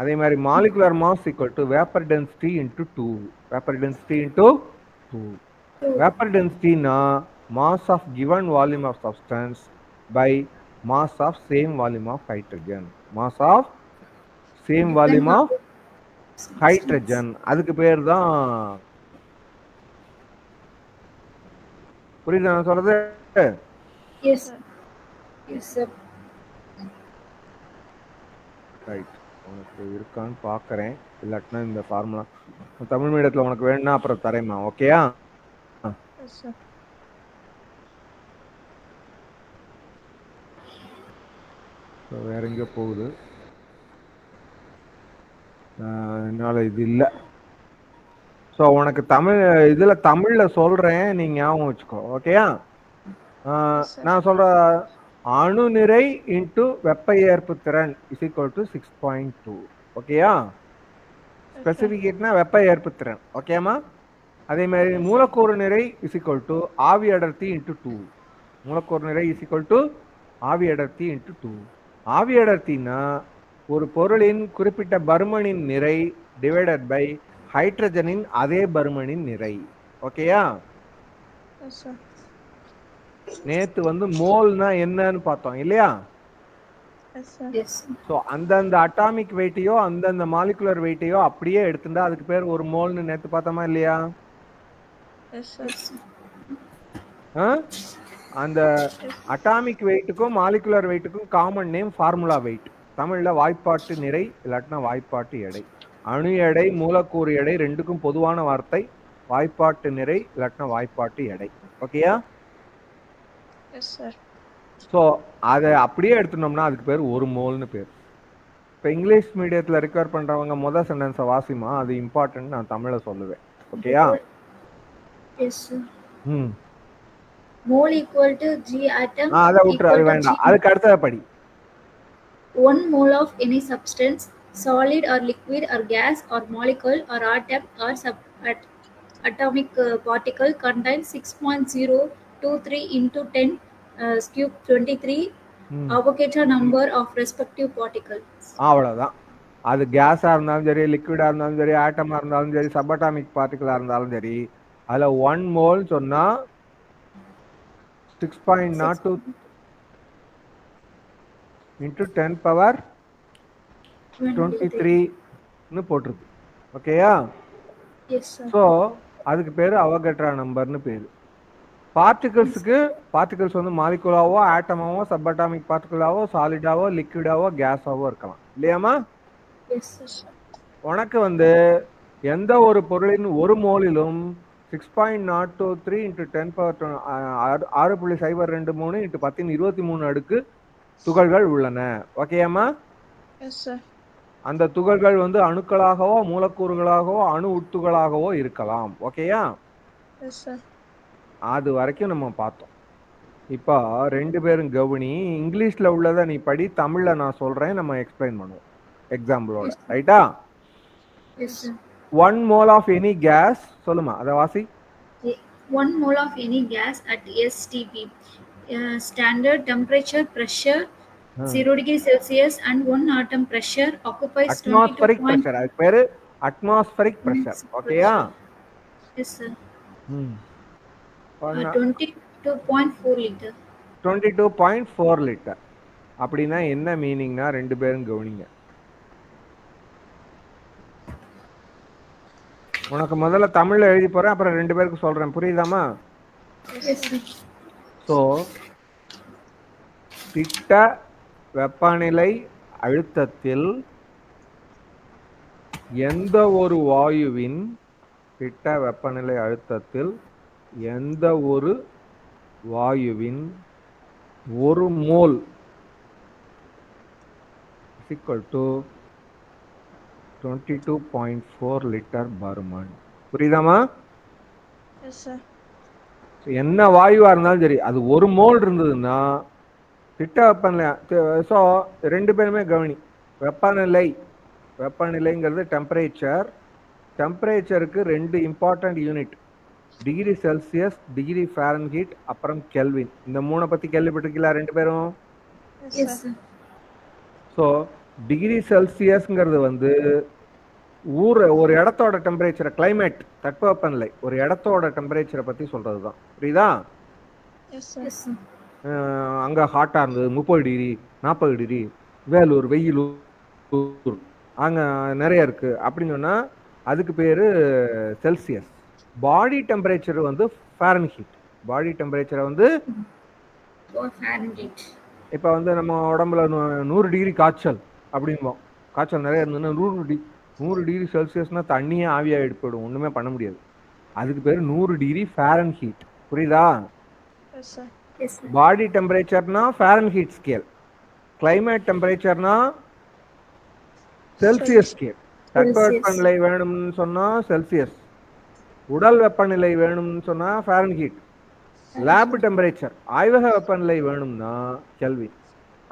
அதே மாதிரி molecular mass equal to vapour density into 2. Vapour density into 2. Vapour டென்சிட்டினா mass of given volume of substance by mass of same volume of hydrogen. Mass of same volume of hydrogen. அதுக்கு பேர் தான், புரியுதா நான் சொல்றது? Yes, sir. Yes, sir. Right. உனக்கு இருக்கான்னு பார்க்குறேன். இல்லாட்டினா இந்த ஃபார்முலா தமிழ் மீடியத்தில் உனக்கு வேணும்னா அப்புறம் தரேம்மா. ஓகேயா? Yes, sir. வேற எங்கேயோ போகுது, என்னால் இது இல்லை. ஸோ உனக்கு தமிழ் இதில் தமிழில் சொல்கிறேன், நீ ஞாபகம் வச்சுக்கோ. ஓகேயா? நான் சொல்கிற அணு நிறை இன்ட்டு வெப்ப ஏற்பு திறன் இஸ் ஈக்குவல் டு 6.2. ஓகேயா? ஸ்பெசிபிக் ஹீட்னா வெப்ப ஏற்பு திறன். ஓகேம்மா? அதே மாதிரி மூலக்கூறு நிறை இஸ் ஈக்குவல் டு ஆவி அடர்த்தி இன்ட்டு 2. மூலக்கூறு நிறை இஸ் ஈக்குவல் டு ஆவி அடர்த்தி இன்ட்டு 2. ஆவி அடர்த்தினா ஒரு பொருளின் குறிப்பிட்ட பருமனின் நிறை டிவைடட் பை ஹைட்ரஜனின் அதே பருமனின் நிறை. ஓகேயா? Yes, sir. நேத்து வந்து மோல்னா என்னன்னு பார்த்தோம் இல்லையா? Yes, sir. Yes, sir. So அந்தந்த அட்டாமிக் வெயிட்டையோ அந்தந்த மாலிகுலர் வெயிட்டையோ அப்படியே எடுத்துட்டா அதுக்கு பேர் ஒரு மோல்னு நேத்து பார்த்தோமா இல்லையா? Yes, sir. அந்த அட்டாமிக் வெயிட்டுக்கும் மாலிகுலர் வெயிட்டுக்கும் காமன் நேம் ஃபார்முலா வெயிட். தமிழ்ல வாய்ப்பாட்டு நிறை இல்லாட்டினா வாய்ப்பாட்டு எடை. அணு எடை மூலக்கூறு எடை ரெண்டுக்கும் பொதுவான வார்த்தை வாய்ப்பாட்டு நிறை இல்லாட்டினா வாய்ப்பாட்டு எடை. ஓகேயா? Yes, sir. ஸோ அதை அப்படியே எடுத்துட்டோம்னா அதுக்கு பேர் ஒரு மோல்னு பேர். இப்போ இங்கிலீஷ் மீடியத்தில் ரெக்வயர் பண்ணுறவங்க முதல் சென்டென்ஸை வாசிமா, அது இம்பார்ட்டன்ட், நான் தமிழில் சொல்லுவேன். ஓகேயா? Yes, sir. ம். Mole equal to G atom அதை விட்டுரு, அது equal to வேண்டாம். G. அதுக்கு அடுத்ததை படி. 1 mole of any substance, solid or liquid or gas or molecule or atom or atomic particle contains 6.023 into 10 cube 23 Avogadro number of respective particles. அவ்வளோதான். அது கேஸாக இருந்தாலும் சரி, லிக்விடாக இருந்தாலும் சரி, ஆட்டமாக இருந்தாலும் சரி, சப்அட்டாமிக் பார்ட்டிகலாக இருந்தாலும் சரி, அதில் 1 மோல் சொன்னால் 6.02 into 10 power 23ன்னு போட்டிருக்கு. ஓகேயா? Yes, sir. ஸோ அதுக்கு பேர் அவகட்ரா நம்பர்னு பேர். பார்ட்டிகல்ஸ் வந்து மாலிகுலாவோ ஆட்டமாவோ சப்அட்டாமிக் பார்ட்டிகலாவோ சாலிடாவோ லிக்விடாவோ கேஸாவோ இருக்கலாம் இல்லையாமா? Yes, sir. உனக்கு வந்து எந்த ஒரு பொருளின் ஒரு மோலிலும் 6.023 into 10 power 6.023 into 1023 அடுக்கு துகள்கள் உள்ளன. ஓகேயாமா? Yes, sir. அந்த துகள்கள் வந்து அணுக்களாகவோ மூலக்கூறுகளாகவோ அணு உட்துகளாகவோ இருக்கலாம். ஓகேயா? Yes, sir. அது வரைக்கும் நம்ம பார்த்தோம். இப்போ 2 பேரும் கவனி. இங்கிலீஷ்ல உள்ளத நீ படி, தமிழ்ல நான் சொல்றேன். நம்ம எக்ஸ்பிளைன் பண்ணுவோம் எக்ஸாம்பிளோட. ரைட்டா? Yes, sir. 1 mole of any gas சொல்லுமா, அத வாசி. 1 mole of any gas at STP, standard temperature, pressure 0 degree Celsius and 1 atom pressure occupies 22 atmospheric point. Pressure. அதுக்கு பேரு அட்மாஸ்பரிக் பிரஷர். ஓகேயா? Yes, sir. ம். 22.4 liter. 22.4 லிட்டர். அப்படின்னா என்ன மீனிங்னா 2 பேரும் கவனிங்க. உனக்கு முதல்ல தமிழ்ல எழுதி போறேன், அப்புறம் 2 பேருக்கு சொல்றேன். புரியுதாமா? Yes, sir. ஸோ திட்ட வெப்பநிலை அழுத்தத்தில் எந்த ஒரு வாயுவின் திட்ட வெப்பநிலை அழுத்தத்தில் எந்த ஒரு வாயுவின் 1 மோல் equal to 22.4 லிட்டர் பருமன். புரியுதாமா? Yes sir. என்ன வாயுவா இருந்தாலும் சரி, அது 1 மோல் இருந்ததுன்னா திட்ட வெப்பநிலை. ஸோ 2 பேருமே கவனி. வெப்பநிலைங்கிறது டெம்பரேச்சர். டெம்பரேச்சருக்கு 2 important unit, degree Celsius, degree Fahrenheit, அப்புறம் கெல்வின். இந்த 3 பத்தி கேள்விப்பட்டிருக்கீங்களா 2 பேரும்? Yes, sir. ஸோ டிகிரி செல்சியஸ்ங்கிறது வந்து ஒரு இடத்தோட டெம்பரேச்சர், கிளைமேட், தட்பவெப்பநிலை, ஒரு இடத்தோட டெம்பரேச்சரை பத்தி சொல்றது தான். புரியுதா? Yes sir. Yes, sir. அங்க ஹாட்டா இருந்தது 30 டிகிரி 40 டிகிரி, வேலூர் வெயிலூர் அங்க நிறைய இருக்கு அப்படின்னு சொன்னா அதுக்கு பேரு செல்சியஸ். பாடி டெம்பரேச்சர் வந்து ஃபாரன்ஹீட். பாடி டெம்பரேச்சரை வந்து Or Fahrenheit. இப்போ வந்து நம்ம உடம்புல 100 டிகிரி காய்ச்சல் அப்படிம்போம். காய்ச்சல் நிறைய இருந்ததுன்னா 100 டிகிரி செல்சியஸ்னா தண்ணியே ஆவியாகிட்டு போயிடும், ஒண்ணுமே பண்ண முடியாது. அதுக்கு பேர் 100 டிகிரி ஃபாரன்ஹீட். புரியுதா? Yes sir. Yes, sir. Body டெம்பரேச்சர்னா ஃபாரன்ஹீட் ஸ்கேல், கிளைமேட் டெம்பரேச்சர்னா செல்சியஸ் ஸ்கேல். தட்பவெப்பநிலை வேணும்னு சொன்னா செல்சியஸ், உடல் வெப்பநிலை வேணும்னு சொன்னா ஃபாரன்ஹீட், லேப் டெம்பரேச்சர் ஆய்வக வெப்பநிலை வேணும்னா கெல்வின்,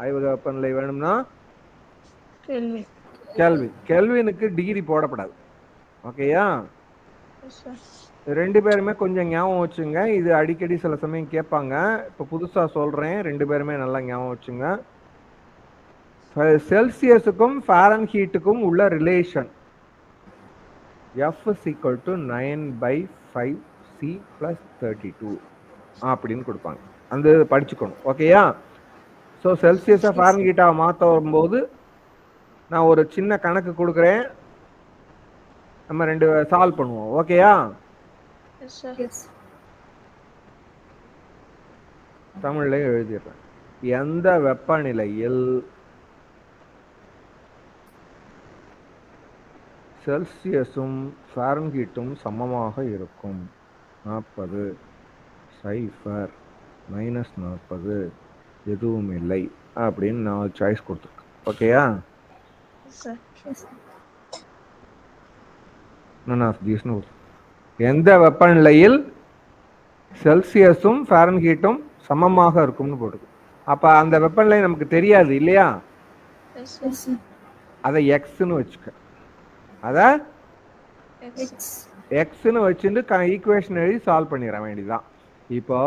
ஆய்வக வெப்பநிலை வேணும்னா கேள்வி. கெல்வின். கெல்வினுக்கு டிகிரி போடப்படாது. ஓகேயா? Yes sir. 2 பேருமே கொஞ்சம் ஞாபகம் வச்சுங்க. இது அடிக்கடி சில சமயம் கேட்பாங்க. இப்ப புதுசா சொல்றேன், 2 பேருமே நல்லா ஞாபகம் வச்சுங்க. செல்சியஸுக்கும் ஃபாரன்ஹீட்டுக்கும் உள்ள relation F is equal to 9/5C plus 32 அப்படின்னு கொடுப்பாங்க. அந்த படிச்சுக்கணும். ஓகேயா? ஸோ செல்சியஸை ஃபாரன்ஹீட்டா மாற்ற வரும்போது நான் ஒரு சின்ன கணக்கு கொடுக்குறேன், நம்ம 2 சால்வ் பண்ணுவோம். ஓகேயா? Yes sir. Yes. தமிழ்ல எழுதிடுறேன். எந்த வெப்பநிலையில் செல்சியஸும் ஃபாரன்ஹீட்டும் சமமாக இருக்கும்? 40, 0, -40, எதுவும் இல்லை அப்படின்னு நான் சாய்ஸ் கொடுத்துருக்கேன். ஓகேயா? Yes sir. Yes. எந்த வெப்பநிலையில் செல்சியஸும் ஃபாரன்ஹீட்டும் சமமாக இருக்கும்னு போட்டுருக்கு. அப்ப அந்த வெப்பநிலை நமக்கு தெரியாது இல்லையா? Yes Yes, sir. sir. அதை எக்ஸ்ன்னு வச்சுக்க. அத எக்ஸ். X. எக்ஸ்ன்னு வச்சுட்டு ஈக்குவேஷன் எழுதி சால்வ் பண்ணிட வேண்டியதுதான். இப்போ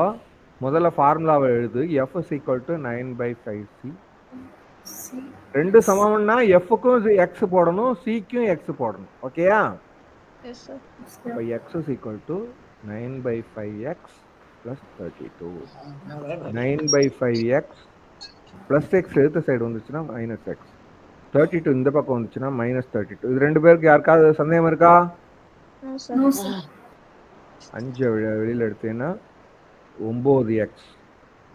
முதல்ல ஃபார்முலாவை எழுது. F is equal to 9/5C. C. 2 சமம்னா Fக்கும் X போடணும், சிக்கும் எக்ஸ் போடணும். ஓகேயா? Yes sir. இப்போ x is equal to 9/5x plus 32. 9/5x plus x எடுத்த சைடு வந்துச்சுன்னா -x, 32 இந்த பக்கம் வந்துச்சுன்னா -32. இது 2 பேருக்கு யாருக்காவது சந்தேகம் இருக்கா? No sir. No, sir. 5 வெளியில் எடுத்தீங்கன்னா 9x,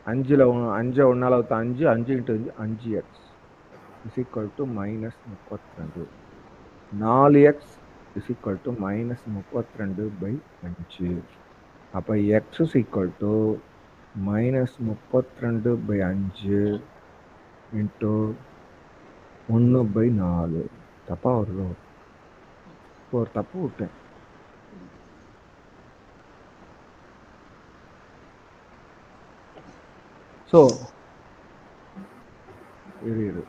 5ல் 5 1ஆல் 5, 5 × 5x is equal to -32. 4x is equal to -32/5. அப்போ x is equal to -32/5 into 1/4. தப்பா வருதோ? ஒரு தப்பு விட்டேன். ஸோ இரு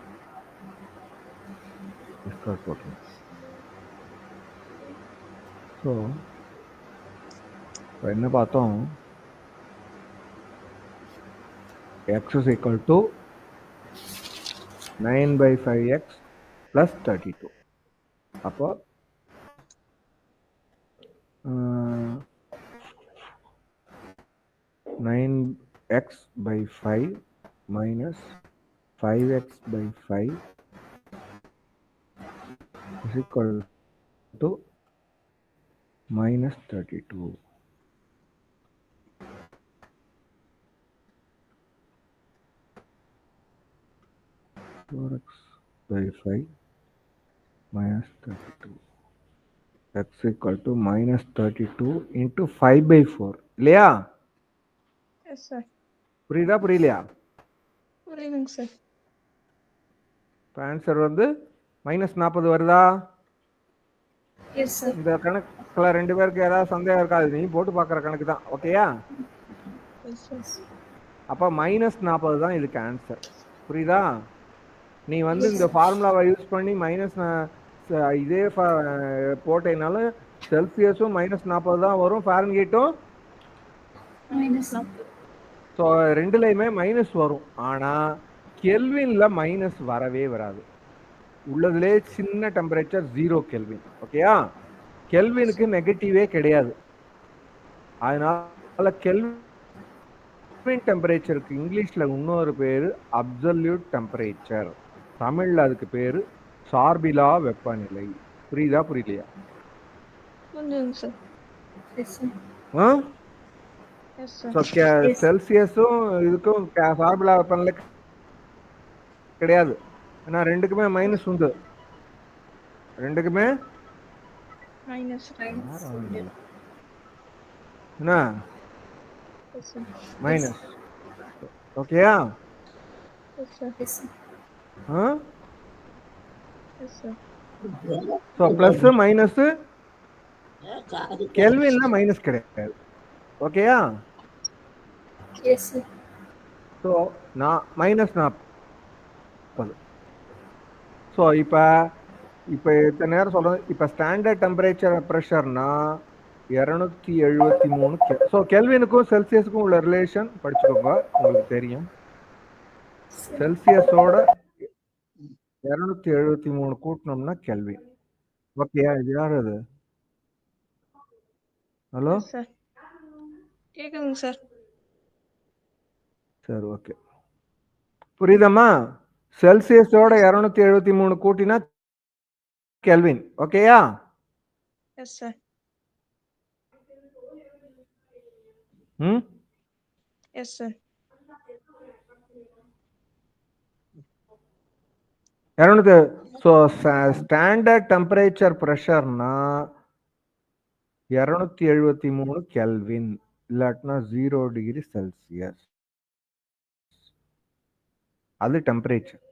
டிஸ்கார்ட் போட்டேன். ஸோ இப்போ என்ன பார்த்தோம், x is equal to 9/5x plus 32. அப்போ 9x/5 minus 5x/5 is equal to minus 32. (4x/5 minus 32) x equal to minus 32 into 5/4 இல்லையா? Yes sir. புரியலையா? புரியுதுங்க சார். இப்போ ஆன்சர் வந்து -40 வருதா? Yes sir. இந்த கணக்குல 2 பேருக்கு ஏதாவது சந்தேகம் இருக்காது, நீ போட்டு பார்க்குற கணக்கு தான். ஓகேயா? அப்போ -40 தான் இதுக்கு ஆன்சர். புரியுதா? நீ வந்து இந்த ஃபார்முலாவை யூஸ் பண்ணி இதே போட்டேனாலும் செல்சியஸும் -40 தான் வரும், ஃபாரன்ஹீட்டும் -40. ஸோ ரெண்டுலையுமே மைனஸ் வரும். ஆனால் கெல்வின்ல மைனஸ் வரவே வராது. உள்ளதுலே சின்ன டெம்பரேச்சர் 0 கெல்வின். ஓகேயா? கெல்வினுக்கு நெகட்டிவே கிடையாது. அதனால கெல்வின் டெம்பரேச்சருக்கு இங்கிலீஷ்ல இன்னொரு பேரு அப்சல்யூட் டெம்பரேச்சர், தமிழ்ல அதுக்கு பேரு சார்பிலா வெப்பநிலை. புரியலையா? செல்சியஸும் இதுக்கும் சார்பிலா வெப்பநிலை கிடையாது. ஏன்னா ரெண்டுக்குமே மைனஸ் உண்டு. ரெண்டுக்குமே என்ன மைனஸ். ஓகேயா? ஸோ பிளஸ் மைனஸ் கெல்வின்ல மைனஸ் கிடையாது. ஓகேயா? ஸோ நான் -40. ஸோ இப்போ இத்தனை நேரம் சொல்கிறேன். இப்போ ஸ்டாண்டர்ட் டெம்பரேச்சர் ப்ரெஷர்னா 273. ஸோ கெல்வினுக்கும் செல்சியஸுக்கும் உள்ள ரிலேஷன் படிச்சுக்கோங்க, உங்களுக்கு தெரியும். செல்சியஸோட 273 கூட்டினோம்னா கெல்வின். ஓகேயா? இது யார் அது? ஹலோ சார், கேக்குதுங்க சார். சரி, ஓகே, புரியுதம்மா? செல்சியஸோட 273 கூட்டினா கெல்வின். ஓகேயா? Yes sir. Yes sir. 200. So standard temperature ப்ரெஷர்னா 273 கெல்வின், இல்லாட்டினா 0 டிகிரி செல்சியஸ். அது டெம்பரேச்சர்.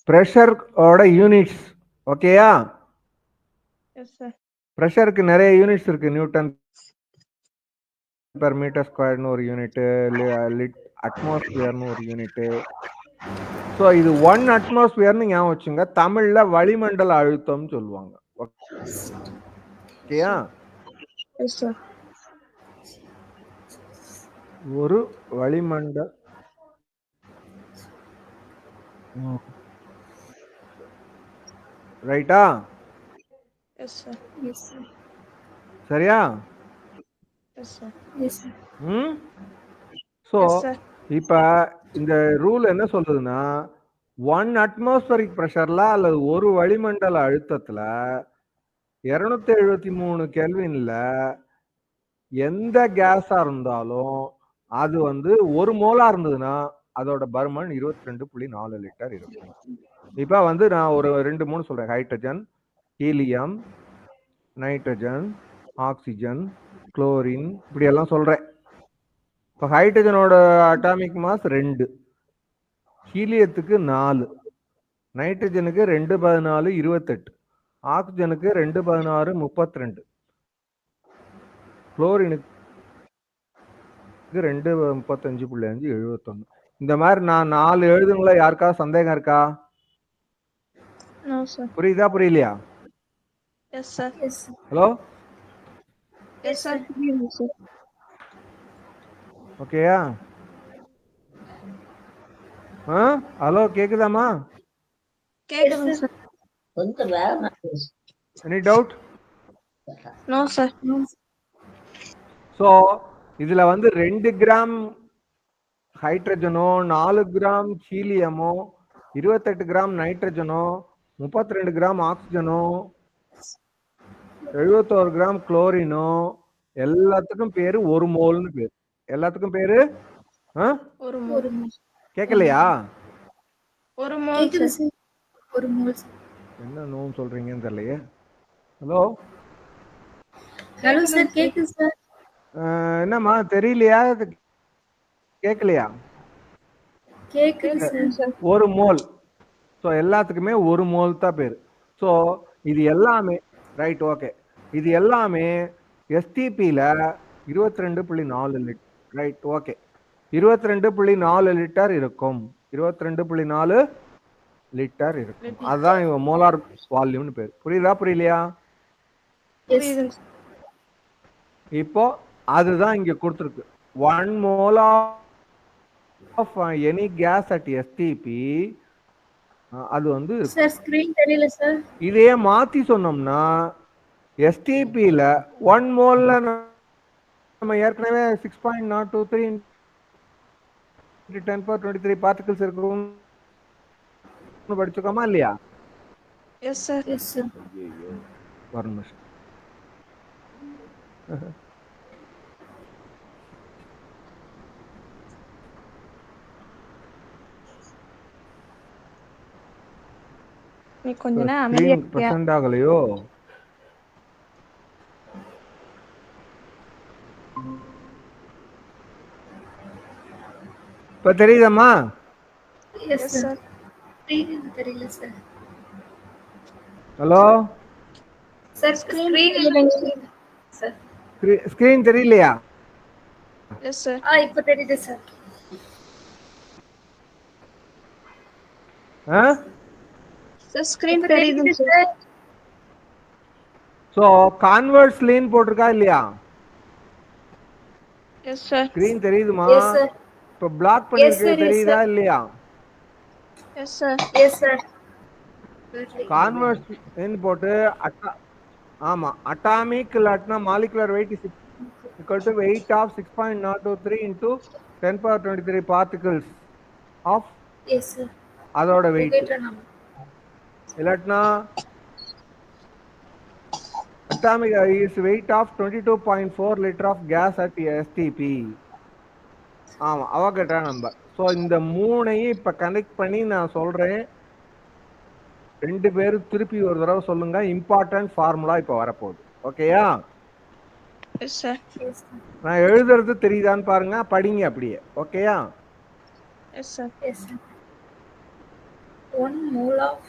ப்ரெஷரோட யூனிட்ஸ். ஓகேயா? Yes sir. ப்ரெஷருக்கு நிறைய யூனிட்ஸ் இருக்கு. நியூட்டன் பெர் மீட்டர் ஸ்கொயர்னு ஒரு யூனிட்டு, அட்மாஸ்பியர்னு ஒரு யூனிட்டு. ஸோ இது 1 அட்மாஸ்பியர்னு ஞாபகம் வச்சுங்க. தமிழ்ல வளிமண்டல அழுத்தம் சொல்லுவாங்க. ஓகேயா? Yes sir. ஒரு வளிமண்டல ரைட்டா? Yes sir. சரியா? Yes sir. ஸோ இப்போ இந்த ரூல் என்ன சொல்லுதுன்னா, 1 அட்மாஸ்பரிக் ப்ரெஷர்ல அல்லது ஒரு வளிமண்டல அழுத்தத்துல 273 கெல்வின்ல எந்த கேஸா இருந்தாலும் அது வந்து 1 மோலா இருந்ததுன்னா அதோட பருமன் 22.4 லிட்டர் இருக்கும். இப்ப வந்து நான் ஒரு 2-3 சொல்றேன். Hydrogen, helium, nitrogen, oxygen, chlorine, இப்படி எல்லாம் சொல்றேன். இப்போ ஹைட்ரஜனோட அட்டாமிக் மாஸ் 2, ஹீலியத்துக்கு 4, நைட்ரஜனுக்கு 2 14 28, ஆக்சிஜனுக்கு 2 16 32. குளோரினுக்கு 235.571. இந்த மாதிரி நான் 4 எழுதுங்களா? யாருக்காவது சந்தேகம் இருக்கா? No sir. புரியுதா புரியலையா? Yes sir. Yes, sir. Hello, yes sir, புரியுது சார். ஓகேயா? ஹலோ, கேக்குதாமா? கேக்குதுங்க sir. Any doubt? No sir. No, so இதுல வந்து 2 கிராம் ஹைட்ரஜனோ, 4 கிராம் ஹீலியமோ, 28 கிராம் நைட்ரஜனோ, 32 கிராம் ஆக்சிஜனோ, 71 கிராம் குளோரினோ, எல்லாத்துக்கும் பேரு 1 மோல்னு பேரு. எல்லாத்துக்கும் பேரு ஒரு மோல். ஒரு mole. கேட்கலையா? ஒரு மோல் கேக்குது சார். sir. ஒரு mole, sir. என்ன நோன்னு சொல்றீங்கன்னு தெரியலையே. ஹலோ, Hello sir, கேக்குது sir. என்னம்மா தெரியலையா? கேட்கலையா? கேக்குது sir. 1 மோல். ஸோ எல்லாத்துக்குமே 1 மோல் தான் பேரு. ஸோ இது எல்லாமே ரைட், ஓகே. இது எல்லாமே எஸ்டிபியில் 22.4 லிட்டர். Right, okay. 22.4 லிட்டர் இருக்கும். 22.4 லிட்டர் இருக்கும். அதுதான் இவன் மோலார் வால்யூம்னு பேர். புரியுதா புரியலையா? Yes. புரியுதுங்க சார். இப்போ அதுதான் இங்க கொடுத்துருக்கு. 1 mole of any gas at STP. அது வந்து Sir, screen தெரியல sir. இதையே மாத்தி சொன்னோம்னா எஸ்டிபியில் 1 மோல்ல நம்ம ஏற்கனவே 6.023 × 10^23 பார்ட்டிகல்ஸ் இருக்கும் படிச்சுக்கோமா இல்லையா? Yes sir. Yes sir. ஒரு நிமிஷம். நீ கொஞ்ச நேரம் அமைதியா இருக்கியா? பிரசன்ட் ஆகலையோ? இப்ப தெரியுதம்மா? Yes yes sir. Sir. Screen தெரியல sir. ஹலோ, Sir, screen இல்லைங்க sir. ஸ்கிரீன் தெரியலையா? Yes sir. இப்ப தெரியுது sir. சார் ஸ்கிரீன் இப்ப தெரியுது தெரியுது சார். sir. ஸோ கான்வெர்ஸ் லீன் போட்டிருக்கா இல்லையா? Yes sir. ஸ்கிரீன் தெரியுதுமா? Yes sir. இப்போ பிளாக் Yes பண்ணிருக்கு sir, yes தெரியுதா sir. இல்லையா? Yes sir. Yes sir. Converse lean போட்டு ஆமா, அட்டாமிக் இல்லாட்டினா molecular wait is equal to weight of 6.023 into 10^23 particles of Yes sir. அதோட வெயிட். Avogadro number. இல்லாட்டினா atomic is weight of 22.4 liter of gas at STP. ஆமா, அவகட்ரா number. So இந்த மூணையும் இப்ப connect பண்ணி நான் சொல்றேன். 2 பேரும் திருப்பி ஒரு தடவை சொல்லுங்க. இம்பார்ட்டன்ட் ஃபார்முலா இப்ப வரப்போகுது. ஓகேயா? Yes sir. Yes sir. நான் எழுதுறது தெரியுதான்னு பாருங்க, படிங்க அப்படியே. ஓகேயா? Yes sir. Yes sir. 1 mole of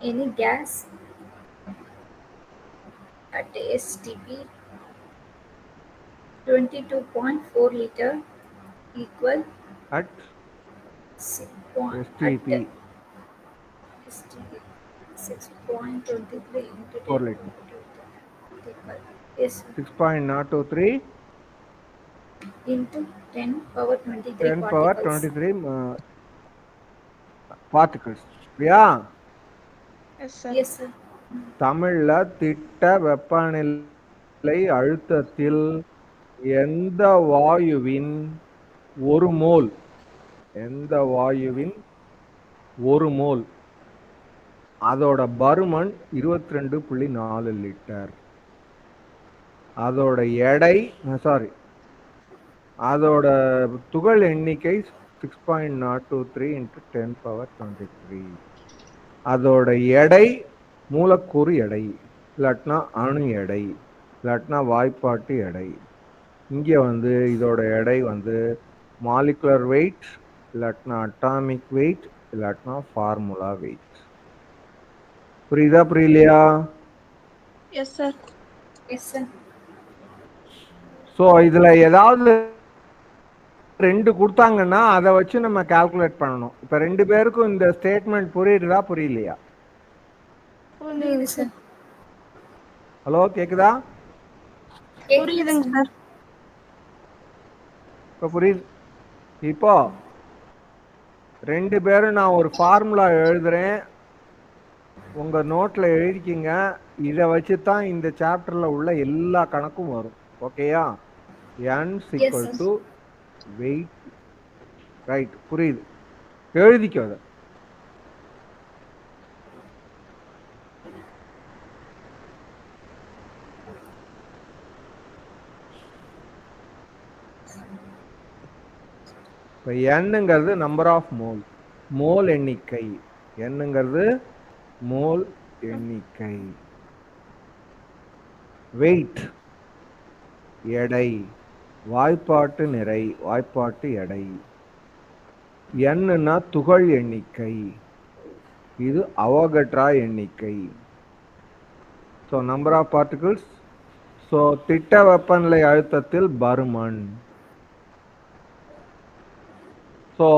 any gas at STP 22.4 liter equal At 6. STP STP 6.23 into 4 10 liter. equal. Yes sir. 6.023 Into 10 power 23 10 power particles. 23 particles. சரியா? Yes sir. Yes sir. தமிழ்ல திட்ட வெப்பநிலை அழுத்தத்தில் எந்த வாயுவின் 1 மோல் அதோட பருமன் 22.4 லிட்டர். அதோட எடை அதோட துகள் எண்ணிக்கை 6.023 into 10^23. அதோட எடை மூலக்கூறு எடை, இல்லாட்டினா அணு எடை, இல்லாட்டினா வாய்ப்பாட்டு எடை. இங்கே வந்து இதோட எடை வந்து மாலிகுலர் வெயிட், இல்லாட்டினா அட்டாமிக் வெயிட், இல்லாட்டினா ஃபார்முலா வெயிட். புரியுதா புரியலையா? Yes sir. Yes, sir. So இதுல ஏதாவது ரெண்டு கொடுத்தாங்கன்னா அதை வச்சு நம்ம கால்குலேட் பண்ணணும். இப்ப ரெண்டு பேருக்கும் இந்த ஸ்டேட்மெண்ட் புரியுதா புரியலையா? புரியுது சார். ஹலோ, கேக்குதா? புரியுதுங்க சார். இப்ப புரியுது. இப்போ ரெண்டு பேரும் நான் ஒரு ஃபார்முலா எழுதுறேன், உங்க நோட்ல எழுதிக்கிங்க. இதை வச்சு தான் இந்த சாப்டர்ல உள்ள எல்லா கணக்கும் வரும். ஓகேயா? n Yes, equal sir. to weight. Right, புரியுது. எழுதிக்கோ அதை. இப்போ என்னங்கிறது நம்பர் ஆஃப் மோல், மோல் எண்ணிக்கை. என்னங்கிறது மோல் எண்ணிக்கை. வெயிட் எடை, வாய்ப்பாட்டு நிறை, வாய்ப்பாட்டு எடை. என்னன்னா துகள் எண்ணிக்கை, இது அவகட்ரா எண்ணிக்கை. So number of particles. So திட்ட வெப்பநிலை அழுத்தத்தில் பருமன். ஸோ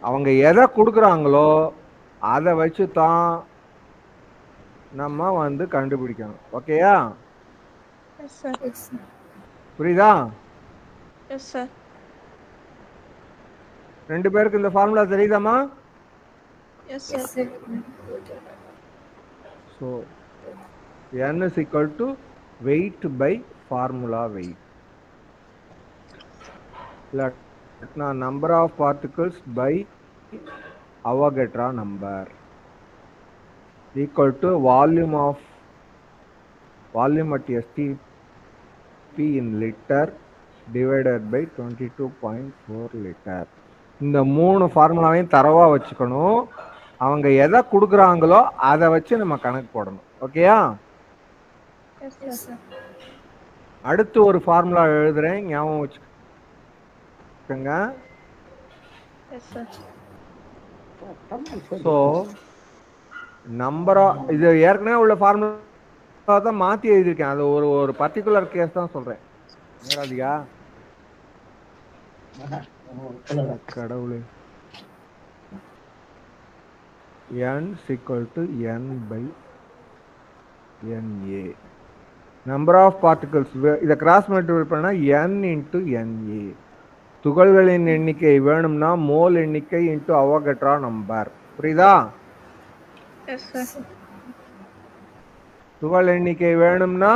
அவங்க எதை கொடுக்குறாங்களோ அதை வச்சு தான் நம்ம வந்து கண்டுபிடிக்கணும். ஓகேயா? Yes sir. Yes, sir. புரியுதா? Yes sir. ரெண்டு பேருக்கு இந்த ஃபார்முலா தெரியுதாமா? Yes Yes, sir. sir. So n is equal to weight by formula weight. Number of particles by Avogadro number equal to volume at STP in liter divided by 22.4 liter. இந்த மூணு ஃபார்முலாவையும் தரவா வச்சுக்கணும். அவங்க எதை கொடுக்குறாங்களோ அதை வச்சு நம்ம கணக்கு போடணும். ஓகேயா? Yes, sir. அடுத்து ஒரு ஃபார்முலா எழுதுறேன், ஞாபகம் வச்சுக்கோங்க. S sir. ஸோ நம்பரா, இது ஏற்கனவே உள்ள ஃபார்முலா தான் மாற்றி எழுதியிருக்கேன். அது ஒரு பர்டிகுலர் கேஸ் தான் சொல்றேன். நேராதிகா கடவுளே. n equal to n by na. Number of particles, இதை கிராஸ் மல்டிபிள் பண்ணா n இன்ட்டு na. துகள்களின் எண்ணிக்கை வேணும்னா மோல் எண்ணிக்கை இன்ட்டு அவகட்ரா நம்பர். புரியுதா? Yes sir. துகள் எண்ணிக்கை வேணும்னா,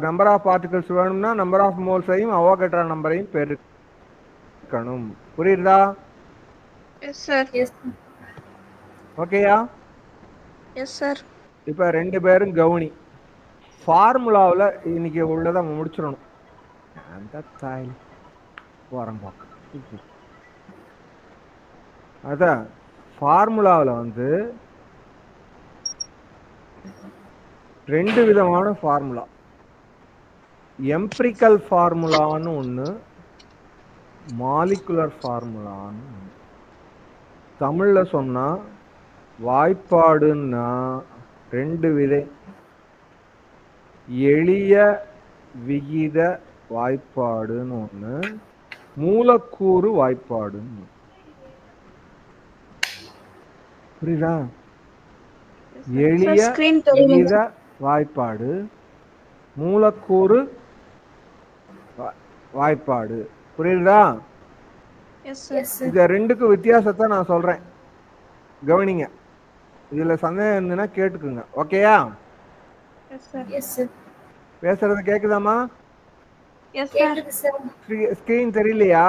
நம்பர் ஆஃப் பார்ட்டிகல்ஸ் வேணும்னா நம்பர் ஆஃப் மோல்ஸையும் அவகட்ரா நம்பரையும் பெருக்கணும். புரியுதா? Yes sir. Yes, sir. ஓகேயா? Yes sir. இப்போ ரெண்டு பேரும் கவுனி. ஃபார்முலாவில் இன்னைக்கு உள்ளதை முடிச்சிடணும். அந்த தாய் போகிறேன் பார்க்க. அதான் ஃபார்முலாவில் வந்து ரெண்டு விதமான ஃபார்முலா. எம்பிரிக்கல் ஃபார்முலான்னு ஒன்று, மாலிகுலர் ஃபார்முலான்னு ஒன்று. தமிழில் சொன்னால் வாய்ப்பாடுன்னா ரெண்டு விதை. எளிய விகித வாய்ப்பாடுன்னு ஒன்று, மூலக்கூறு வாய்ப்பாடுன்னு. புரியுதா? எளிய விகித வாய்ப்பாடு, மூலக்கூறு வாய்ப்பாடு. புரியுதா? Yes sir. இந்த ரெண்டுக்கும் வித்தியாசத்தை நான் சொல்றேன், கவனிங்க. இதுல சந்தேகம் இருந்ததுன்னா கேட்டுக்குங்க. ஓகேயா? Yes sir. Yes, sir. பேசுறது கேக்குதாமா? Yes sir. கேக்குது சார். ஸ்கிரீன் தெரியலையா?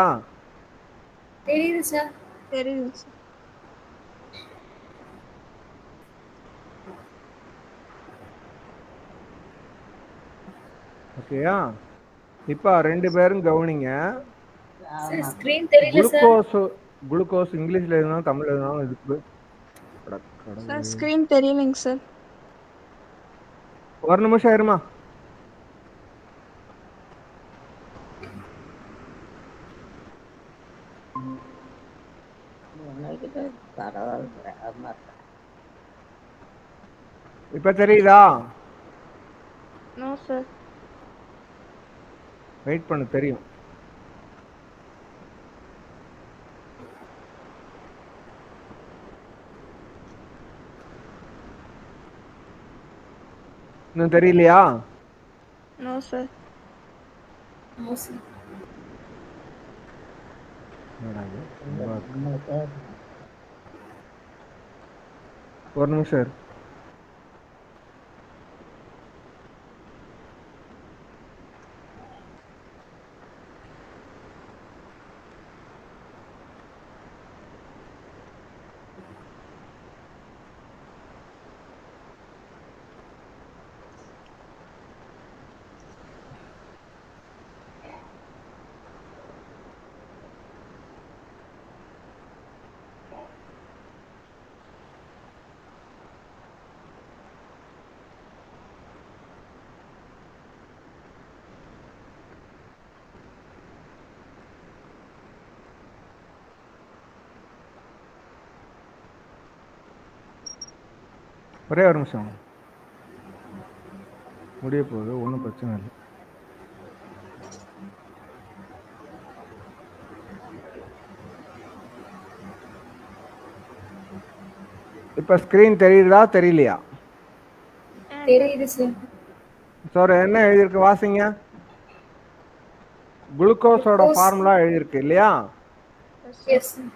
தெரியுது சார். தெரியுது சார். ஓகேயா? இப்ப ரெண்டு பேரும் கவனிங்க. சார் ஸ்கிரீன் தெரியல சார். குளுக்கோஸ் இங்கிலீஷ்ல எழுதினாலும் தமிழ்ல எழுதினாலும் இதுக்கு சார் ஸ்கிரீன் தெரியலைங்க சார். ஒரு நிமிஷம் இருமா. இப்ப தெரியுதா? No sir. வெயிட் பண்ண தெரியும். இன்னும் தெரியலையா? No sir. No, sir. ஒரு நிமிஷம் இரு. ஒரே ஒரு நிமிஷம். முடிய போகுது, ஒன்றும் பிரச்சனை இல்லை. இப்ப ஸ்கிரீன் தெரியுதா தெரியலையா? தெரியுது சார். சார் என்ன எழுதியிருக்கு வாசிங்க. குளுக்கோஸோட ஃபார்முலா எழுதியிருக்கு இல்லையா? Yes, sir.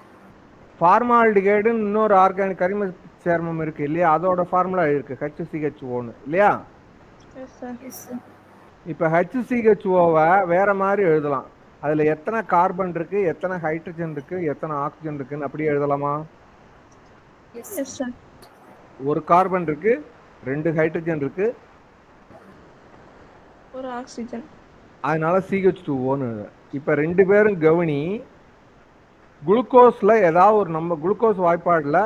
ஃபார்மால்டிகைடுன்னு இன்னொரு ஆர்கானிக் கரிம சேர்மம் இருக்கு இல்லையா? அதோட ஃபார்முலா எழுதியிருக்கு HCHOன்னு இல்லையா? Yes sir. Yes, sir. இப்போ HCHOவை வேற மாதிரி எழுதலாம். அதுல எத்தனை கார்பன் இருக்கு, எத்தனை ஹைட்ரஜன் இருக்கு, எத்தனை ஆக்சிஜன் இருக்குன்னு அப்படியே எழுதலாமா? Yes, S sir. ஒரு கார்பன் இருக்கு, 2 ஹைட்ரஜன் இருக்கு, ஒரு ஆக்சிஜன். அதனால CH2Oன்னு எழுத. இப்ப 2 பேரும் கவனி, குளுக்கோஸ்ல ஏதாவது ஒரு நம்பர், குளுக்கோஸ் வாய்ப்பாடுல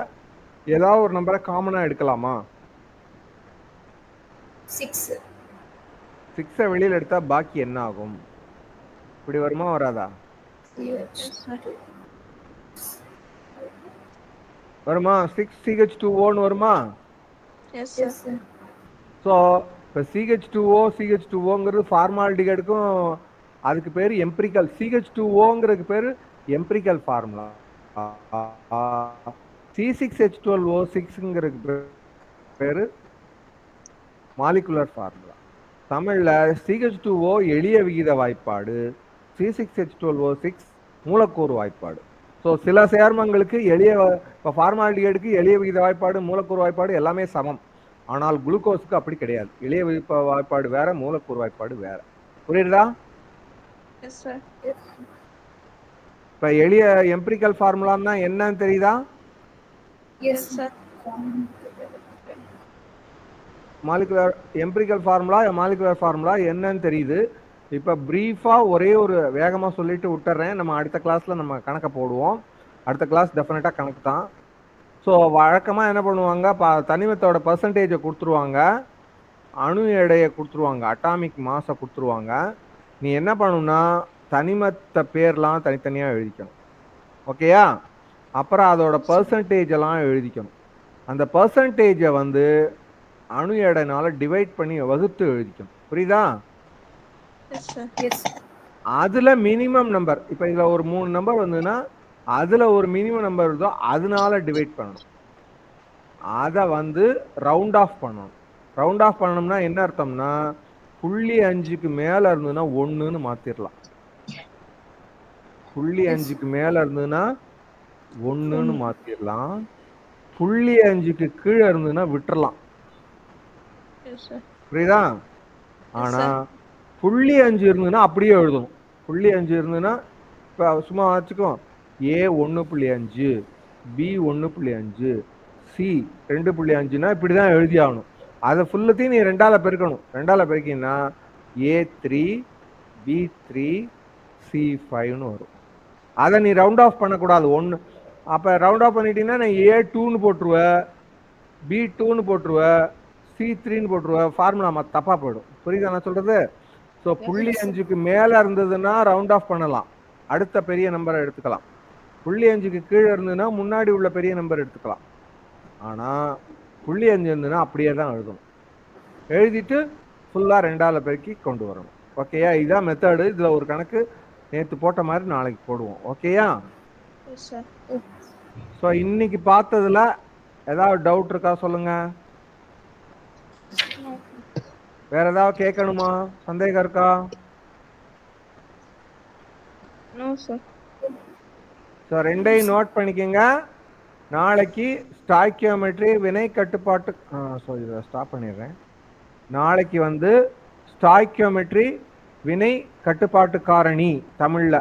ஏதாவது ஒரு நம்பரை காமனா எடுக்கலாமா? 6. 6 வெளியில எடுத்தா பாக்கி என்ன ஆகும்? இப்படி வருமா வராதா? Yes sir. வருமா? 6CH2Oன்னு வருமா? Yes Yes, sir. sir. So இப்போ CH2O ஃபார்மால்டிகைடுக்கும் அதுக்கு பேர் எம்பிரிக்கல். CH2Oங்கிறதுக்கு பேர் எம்பிரிக்கல் ஃபார்முலா. C6H12O6ங்கிறதுக்கு பேர் மாலிகுலர் ஃபார்முலா. தமிழில் CH2O எளிய விகித வாய்ப்பாடு, C6H12O6 மூலக்கூறு வாய்ப்பாடு. ஸோ சில சேர்மங்களுக்கு இப்போ ஃபார்மால்டிகைடுக்கு எளிய விகித வாய்ப்பாடு, மூலக்கூறு வாய்ப்பாடு எல்லாமே சமம். ஆனால் குளுக்கோஸுக்கு அப்படி கிடையாது. எளிய விகித வாய்ப்பாடு வேற, மூலக்கூறு வாய்ப்பாடு வேற. புரியுதா? Yes sir. இப்போ எளிய எம்பிரிக்கல் ஃபார்முலான்னா என்னன்னு தெரியுதா? Yes, sir. Molecular empirical formula என்னன்னு தெரியுது. இப்போ பிரீஃபா ஒரே ஒரு வேகமா சொல்லிட்டு விட்டுறேன். நம்ம அடுத்த கிளாஸ்ல நம்ம கணக்கை போடுவோம். அடுத்த கிளாஸ் டெஃபினட்டா கணக்கு தான். ஸோ வழக்கமாக என்ன பண்ணுவாங்க, தனிமத்தோட பர்சன்டேஜை கொடுத்துருவாங்க, அணு எடையை கொடுத்துருவாங்க, அட்டாமிக் மாஸை கொடுத்துருவாங்க. நீ என்ன பண்ணணும்னா தனிமத்தை பேர்லாம் தனித்தனியாக எழுதிக்கணும். ஓகேயா? அப்புறம் அதோட பர்சன்டேஜ் எல்லாம் எழுதிக்கணும். அந்த பர்சன்டேஜை வந்து அணு எடைனால டிவைட் பண்ணி வகுத்து எழுதிக்கணும். புரியுதா? Yes sir. Yes. அதுல மினிமம் நம்பர், இப்போ இதுல ஒரு 3 நம்பர் வந்ததுன்னா அதுல ஒரு மினிமம் நம்பர் இருந்தோ அதனால டிவைட் பண்ணணும். அதை வந்து ரவுண்ட் ஆஃப் பண்ணணும். ரவுண்ட் ஆஃப் பண்ணணும்னா என்ன அர்த்தம்னா 0.5க்கு மேல இருந்ததுன்னா 1ன்னு மாத்திரலாம். 0.5க்கு மேல இருந்ததுன்னா 1ன்னு மாத்திரலாம். 0.5க்கு கீழே இருந்ததுன்னா விட்டுறலாம். Yes sir. புரியுதா? ஆனா 0.5 இருந்ததுன்னா அப்படியே எழுதணும். 0.5 இருந்ததுன்னா இப்போ சும்மா வச்சுக்கோ, A 1.5, B 1.5, C 2.5னா இப்படிதான் எழுதி ஆகணும். அதை ஃபுல்லத்தையும் நீ 2ஆல பெருக்கணும். 2ஆல பெருக்கினா A3 B3 C5ன்னு வரும். அதை நீ ரவுண்ட் ஆஃப் பண்ணக்கூடாது. 1 அப்போ ரவுண்ட் ஆஃப் பண்ணிட்டீங்கன்னா நான் A2ன்னு போட்டுருவேன், B2ன்னு போட்டுருவேன், C3ன்னு போட்டுருவேன். ஃபார்முலா தப்பா போயிடும். புரியுதா நான் சொல்றது? ஸோ 0.5க்கு மேலே இருந்ததுன்னா ரவுண்ட் ஆஃப் பண்ணலாம், அடுத்த பெரிய நம்பரை எடுத்துக்கலாம். 0.5க்கு கீழே இருந்ததுன்னா முன்னாடி உள்ள பெரிய நம்பர் எடுத்துக்கலாம். ஆனால் 0.5 இருந்ததுன்னா அப்படியே தான் எழுதணும். எழுதிட்டு ஃபுல்லாக 2ஆல பெருக்கி கொண்டு வரணும். ஓகேயா? இதுதான் மெத்தடு. இதுல ஒரு கணக்கு நேத்து போட்ட மாதிரி நாளைக்கு போடுவோம். ஓகேயா? Yes sir. ஸோ இன்னைக்கு பார்த்ததுல ஏதாவது டவுட் இருக்கா சொல்லுங்க. வேற ஏதாவது கேட்கணுமா? சந்தேகம் இருக்கா? No sir. ஸோ ரெண்டையும் நோட் பண்ணிக்கோங்க. நாளைக்கு ஸ்டாய்கியோமெட்ரி வினை கட்டுப்பாட்டு ஸோ இதை ஸ்டாப் பண்ணிடுறேன். நாளைக்கு வந்து ஸ்டாய்கியோமெட்ரி வினை கட்டுப்பாட்டு காரணி தமிழ்ல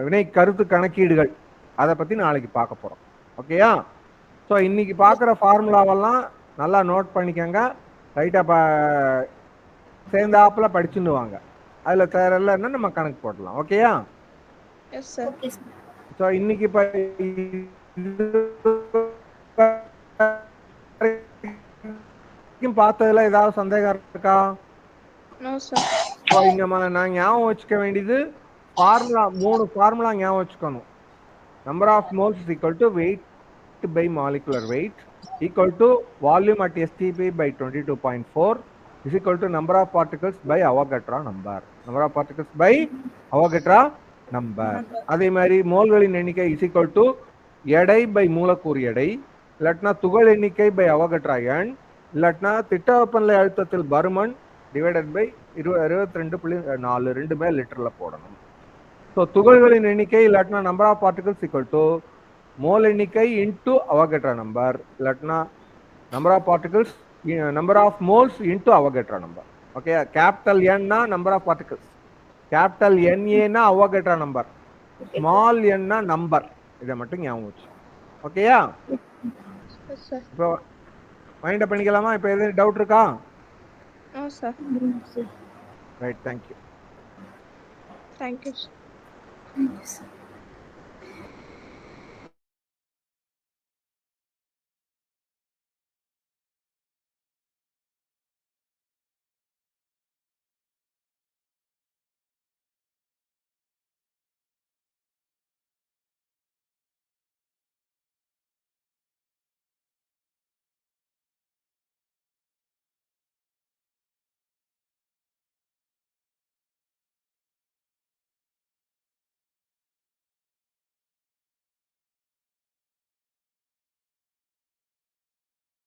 வினை கருத்து கணக்கீடுகள் அதை பத்தி நாளைக்கு பார்க்க போறோம். ஓகேயா? ஸோ இன்னைக்கு பார்க்குற ஃபார்முலாவெல்லாம் நல்லா நோட் பண்ணிக்கோங்க. ரைட்டா சேர்ந்தாப்புல படிச்சுன்னு வாங்க. அதுல தேவையில்லைன்னா நம்ம கணக்கு போடலாம். ஓகேயா? Yes sir. Okay sir. So இன்னைக்கு பார்த்ததுல ஏதாவது சந்தேகம் இருக்கா? No sir. ஸோ இங்க நான் ஞாபகம் வச்சுக்க வேண்டியது ஃபார்முலா 3 ஃபார்முலா ஞாபகம் வச்சுக்கணும். Number of moles is equal to weight by molecular weight equal to volume at STP by 22.4 is equal to number of particles by Avogadro number. Number of particles by Avogadro number. அதே மாதிரி மோல்களின் எண்ணிக்கை is equal to எடை by மூலக்கூறு எடை, இல்லாட்டினா துகள் எண்ணிக்கை by Avogadro எண், இல்லாட்டினா திட்ட வெப்பநிலை அழுத்தத்தில் பருமன் டிவைடட் பை 22.4 ரெண்டுமே லிட்டர்ல போடணும். ஸோ துகள்களின் எண்ணிக்கை இல்லாட்டினா number of particles equal to mole எண்ணிக்கை இன்டு அவகட்ரா நம்பர், இல்லாட்டினா number of particles number of moles into Avogadro number. Okay, capital என்னா நம்பர் ஆஃப் பார்ட்டிகல்ஸ், கேபிட்டல் என்ஏனா அவகட்ரா நம்பர், ஸ்மால் என்னா நம்பர். இதை மட்டும் ஞாபகம் வச்சு. ஓகேயா? இப்போ மைண்ட் பண்ணிக்கலாமா? இப்போ எதுவும் டவுட் இருக்கா? No sir. Right, thank you. Thank you. Thank you, sir.